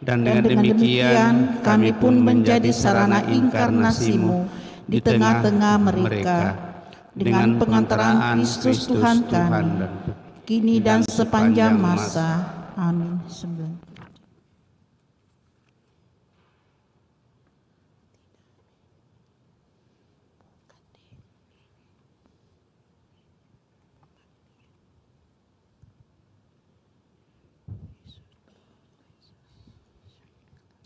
Dan dengan demikian kami pun menjadi sarana inkarnasi-Mu di tengah-tengah mereka. Dengan pengantaraan Kristus Tuhan kami, kini dan sepanjang masa. Amin.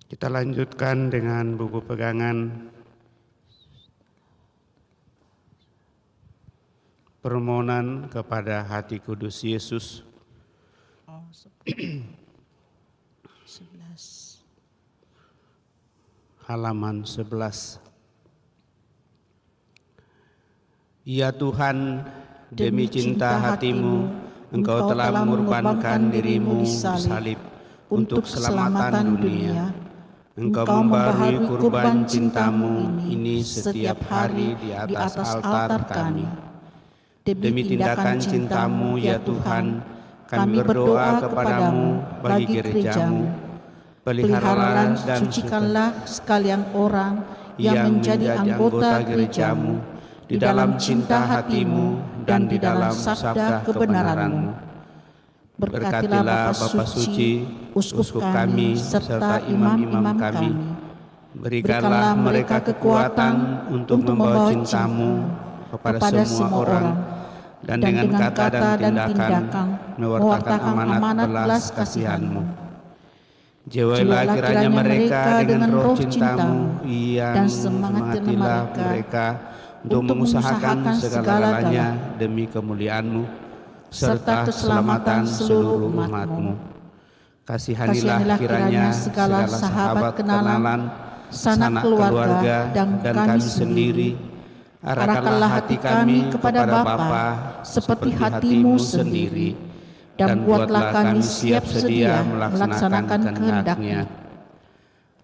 Kita lanjutkan dengan buku pegangan permohonan kepada hati kudus Yesus. 11. Halaman 11. Ya Tuhan, demi cinta hati-Mu, Engkau telah mengorbankan diri-Mu di salib untuk keselamatan dunia. Engkau membaharui kurban cinta-Mu ini setiap hari di atas altar kami. Demi tindakan cinta-Mu ya Tuhan, kami berdoa kepadamu bagi gereja-Mu. Peliharalah dan sucikanlah sekalian orang yang menjadi anggota gereja-Mu di dalam cinta hati-Mu dan di dalam sabda kebenaran-Mu. Berkatilah Bapa Suci, uskup kami, serta imam-imam kami. Berikanlah mereka kekuatan untuk membawa cinta-Mu kepada semua orang, dan dengan kata dan tindakan mewartakan amanat belas kasihan-Mu. Jauhilah kiranya mereka dengan roh cinta-Mu yang semangatilah mereka untuk mengusahakan segala-galanya demi kemuliaan-Mu serta keselamatan seluruh umat-Mu. Kasihanilah kiranya segala sahabat kenalan, sanak keluarga, dan kami sendiri. Arahkanlah hati kami kepada Bapa seperti hati-Mu sendiri, dan buatlah kami siap sedia melaksanakan kehendak-Nya.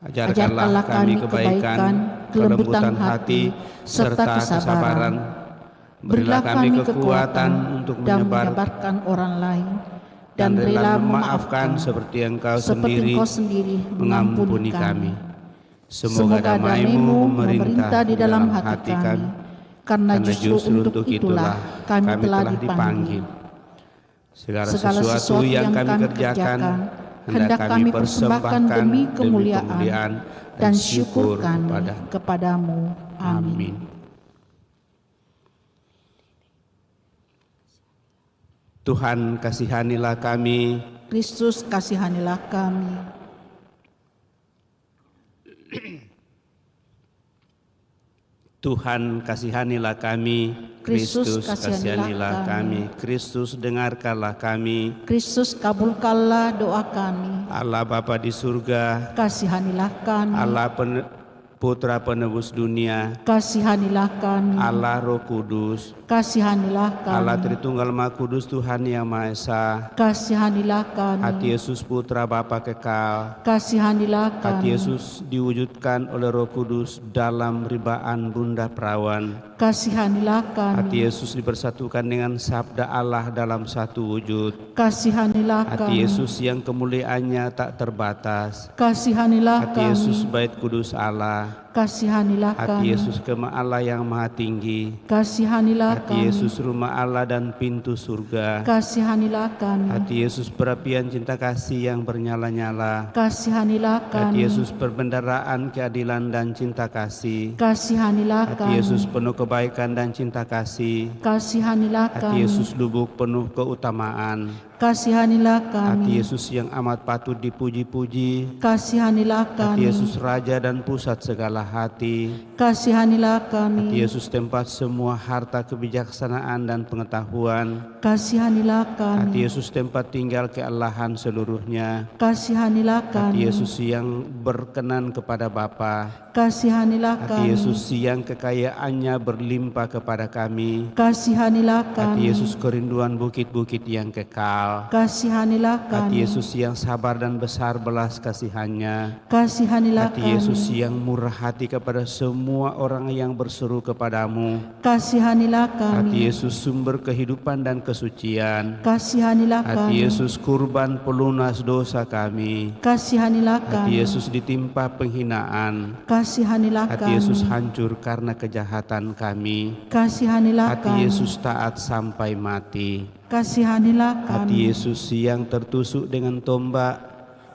Ajarkanlah kami kebaikan, kelembutan hati, serta kesabaran. Berilah kami kekuatan untuk menyebarkan orang lain, dan rela memaafkan seperti Engkau sendiri mengampuni kami. Semoga damai-Mu memerintah di dalam hati kami, karena justru untuk itulah kami telah dipanggil. Segala sesuatu yang kami kerjakan hendak kami persembahkan demi kemuliaan dan syukur kami kepadamu. Amin. Tuhan kasihanilah kami. Kristus kasihanilah kami. Tuhan kasihanilah kami. Kristus kasihanilah kami. Kristus dengarkanlah kami. Kristus kabulkanlah doa kami. Allah Bapa di surga, Kasihanilah kami. Allah Putra penebus dunia, Kasihanilah kami. Allah Roh Kudus, Kasihanilah kami. Allah Tritunggal Maha Kudus Tuhan Yang Maha Esa, Kasihanilah kami. hati Yesus Putra Bapa kekal, Kasihanilah hati kami. Yesus diwujudkan oleh Roh Kudus dalam ribaan Bunda Perawan, Kasihanilah hati kami. Yesus dipersatukan dengan Sabda Allah dalam satu wujud, Kasihanilah hati kami. Yesus yang kemuliaannya tak terbatas, Kasihanilah hati Yesus kami. Bait Kudus Allah, Kasihanilah hati kami. Yesus Kemah Allah yang Maha Tinggi, Kasihanilah hati kami. Yesus rumah Allah dan pintu surga, Kasihanilah kami. hati Yesus perapian cinta kasih yang bernyala-nyala, Kasihanilah hati kami. Yesus perbendaraan keadilan dan cinta kasih, Kasihanilah hati kami. Yesus penuh kebaikan dan cinta kasih, Kasihanilah hati kami. Yesus lubuk penuh keutamaan, Kasihanilah hati kami. Yesus yang amat patut dipuji-puji, Kasihanilah hati kami. Yesus Raja dan pusat segala hati, Kasihanilah hati kami. Yesus tempat semua harta kebijaksanaan dan pengetahuan, Kasihanilah hati kami. Yesus tempat tinggal kealahan seluruhnya, Kasihanilah hati kami. Yesus yang berkenan kepada Bapa, Kasihanilah hati kami. Yesus yang kekayaannya berlimpah kepada kami, Kasihanilah hati kami. Yesus kerinduan bukit-bukit yang kekal, Kasihanilah hati kami. Yesus yang sabar dan besar belas kasihannya, Kasihanilah hati Yesus kami. yang murah hati kepada semua orang yang berseru kepadamu, Kasihanilah hati kami. Yesus sumber kehidupan dan kesucian, Kasihanilah hati kami. Yesus kurban pelunas dosa kami, Kasihanilah hati kami. Yesus ditimpa penghinaan, Kasihanilah hati Yesus kami. hancur karena kejahatan kami, Kasihanilah hati kami. Yesus taat sampai mati, Kasihanilah hati kami. Yesus yang tertusuk dengan tombak,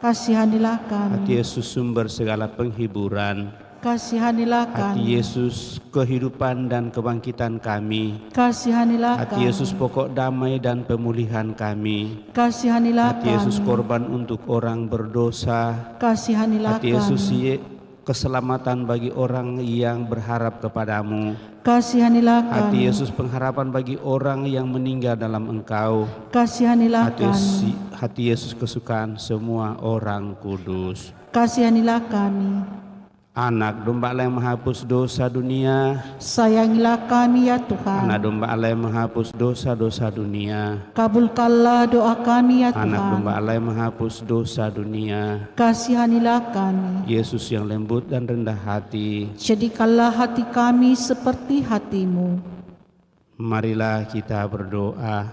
Kasihanilah hati kami. Yesus sumber segala penghiburan, Kasihanilah hati kami. Yesus kehidupan dan kebangkitan kami, Kasihanilah hati Yesus kami. pokok damai dan pemulihan kami, Kasihanilah hati Yesus kami. korban untuk orang berdosa, Kasihanilah hati Yesus kami. keselamatan bagi orang yang berharap kepadamu, Kasihanilah hati kami. Yesus pengharapan bagi orang yang meninggal dalam Engkau, Kasihanilah hati kami. hati Yesus kesukaan semua orang kudus. Kasihanilah kami. Anak domba Allah yang menghapus dosa dunia, Sayangilah kami ya anak Tuhan. domba Allah yang menghapus dosa-dosa dunia, Kabulkanlah doa kami ya anak domba Tuhan. Allah yang menghapus dosa dunia. Kasihanilah kami. Yesus yang lembut dan rendah hati, Jadikanlah hati kami seperti hati-Mu. marilah kita berdoa.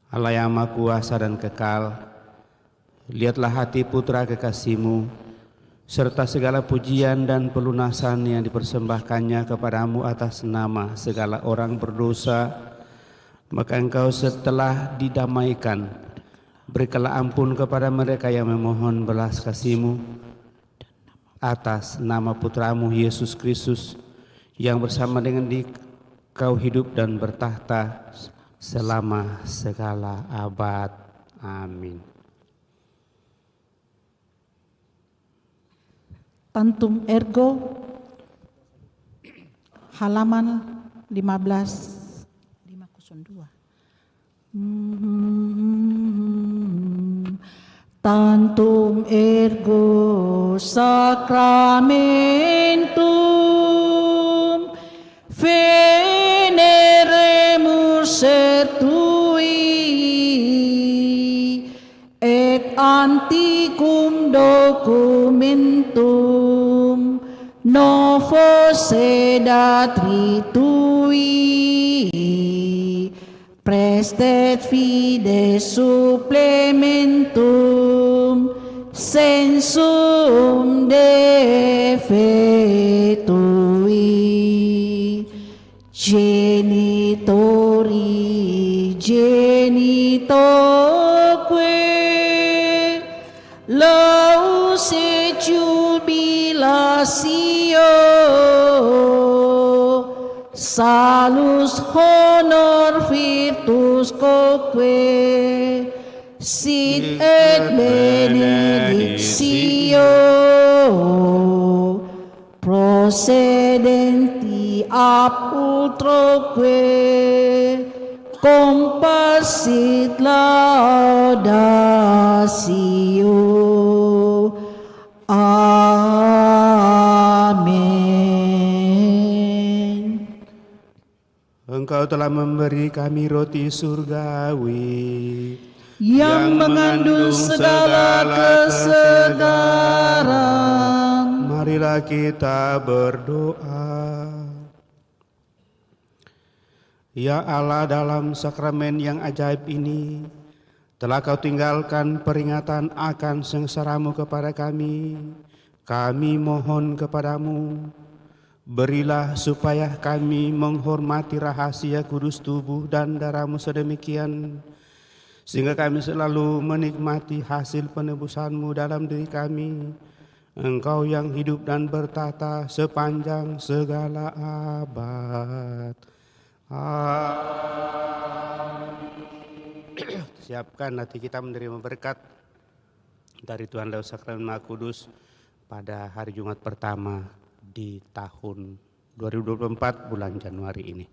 Allah yang Maha Kuasa dan kekal, lihatlah hati putra kekasih-Mu serta segala pujian dan pelunasan yang dipersembahkannya kepadamu atas nama segala orang berdosa. Maka Engkau setelah didamaikan, berikanlah ampun kepada mereka yang memohon belas kasih-Mu atas nama putramu Yesus Kristus, yang bersama dengan Kau hidup dan bertahta selama segala abad. Amin. Tantum Ergo halaman 502. Tantum Ergo Sacramentum veneremus certui et antiquum documentum novo sedat ritui prestet fides supplementum sensum defetui genitori genitoque, laus et jubilatio, salus honor virtus quoque, sit et benedictio, procedenti ab ultroque, compassit laudatio. Amin. Engkau telah memberi kami roti surgawi Yang mengandung segala kesegaran. Marilah kita berdoa. Ya Allah, dalam sakramen yang ajaib ini telah Kau tinggalkan peringatan akan sengsaramu kepada kami. Kami mohon kepadamu, berilah supaya kami menghormati rahasia kudus tubuh dan darah-Mu sedemikian, sehingga kami selalu menikmati hasil penebusan-Mu dalam diri kami. Engkau yang hidup dan bertata sepanjang segala abad. Siapkan hati kita menerima berkat dari Tuhan lewat sakramen Maha Kudus pada hari Jumat pertama di tahun 2024 bulan Januari ini.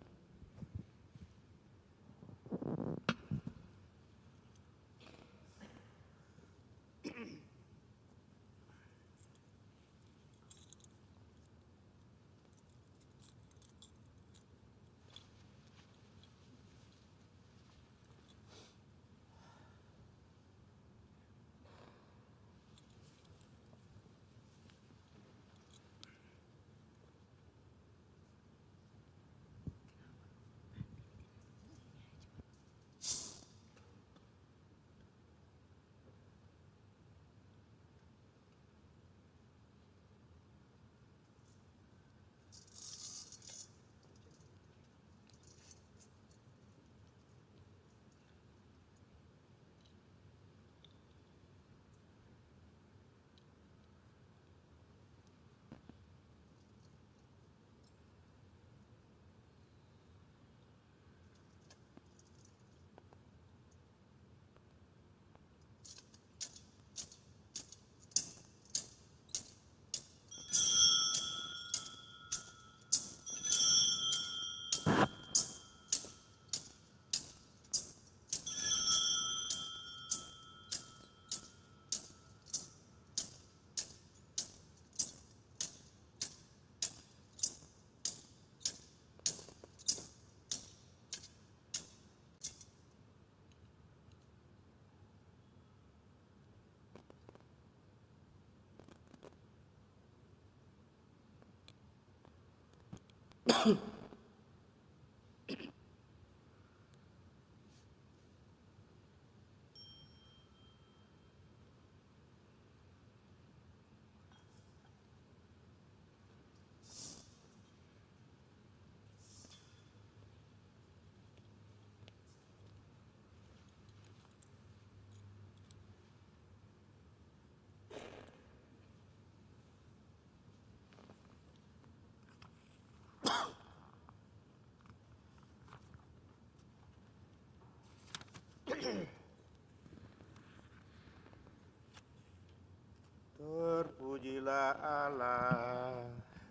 Terpujilah Allah,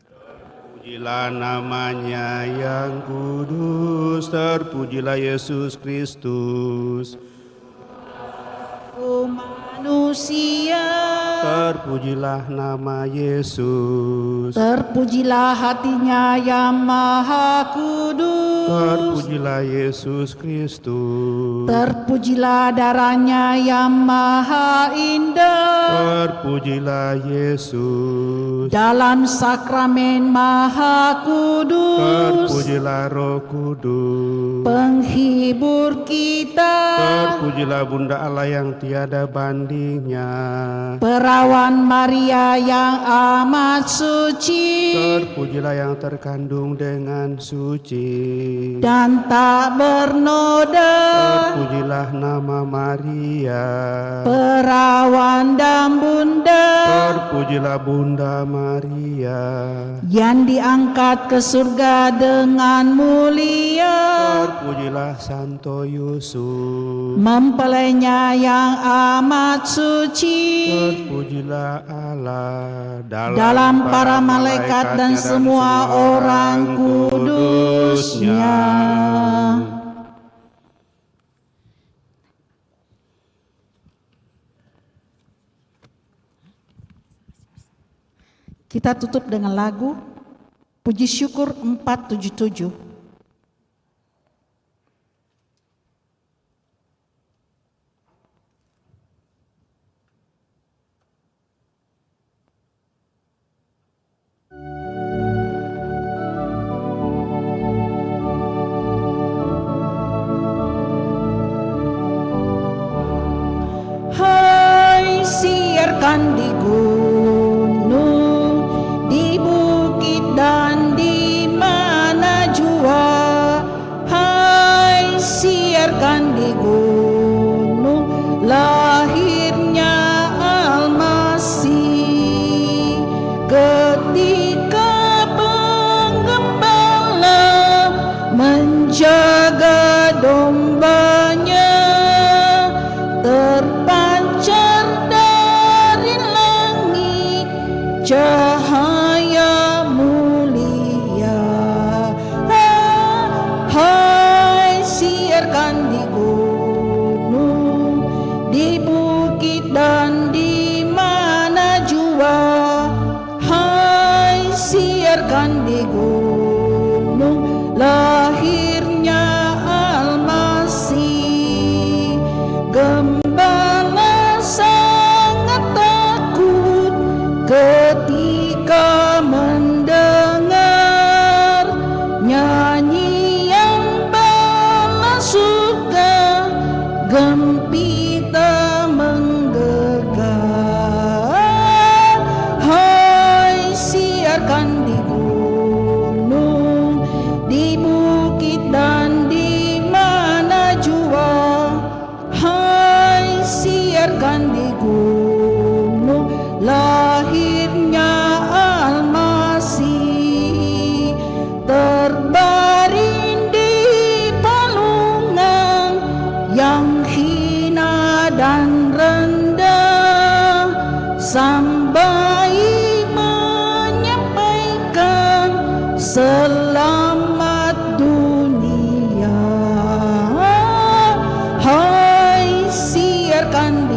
terpujilah namanya yang kudus, terpujilah Yesus Kristus. Oh manusia, Terpujilah nama Yesus. terpujilah hatinya yang maha kudus. Terpujilah Yesus Kristus. Terpujilah darahnya yang maha indah. Terpujilah Yesus. Dalam sakramen maha kudus, Terpujilah Roh Kudus. penghibur kita. Terpujilah Bunda Allah yang tiada bandingnya. Perawan Maria yang amat suci. Terpujilah yang terkandung dengan suci. dan tak bernoda. Terpujilah nama Maria, Perawan dan bunda terpujilah Bunda Maria, yang diangkat ke surga dengan mulia. terpujilah Santo Yusuf, Mempelainya yang amat suci, terpujilah Allah dalam para malaikat dan semua orang kudusnya. Kita tutup dengan lagu Puji Syukur 477. Hai, siarkan di gunung, di bukit dan di mana jua. Hai, siarkan di gunung, lahirnya Al-Masih. Ketika penggembala menjaga dombanya, terpancar dari langit cahaya mulia. Hai, siarkan di gunung, di bukit dan di mana jua. Hai, siarkan di gunung, lahirnya Al-Masih. Gembala sangat takut ketika mendengar nyanyian bala surga, gempita menggelegar. Hai, siarkan di gunung, di bukit dan di mana jua. Hai, siarkan di gunung, lahirnya Al-Masih. Terbaring di palungan yang hina dan rendah, sang bayi menyampaikan selamat dunia. Hai, siarkan di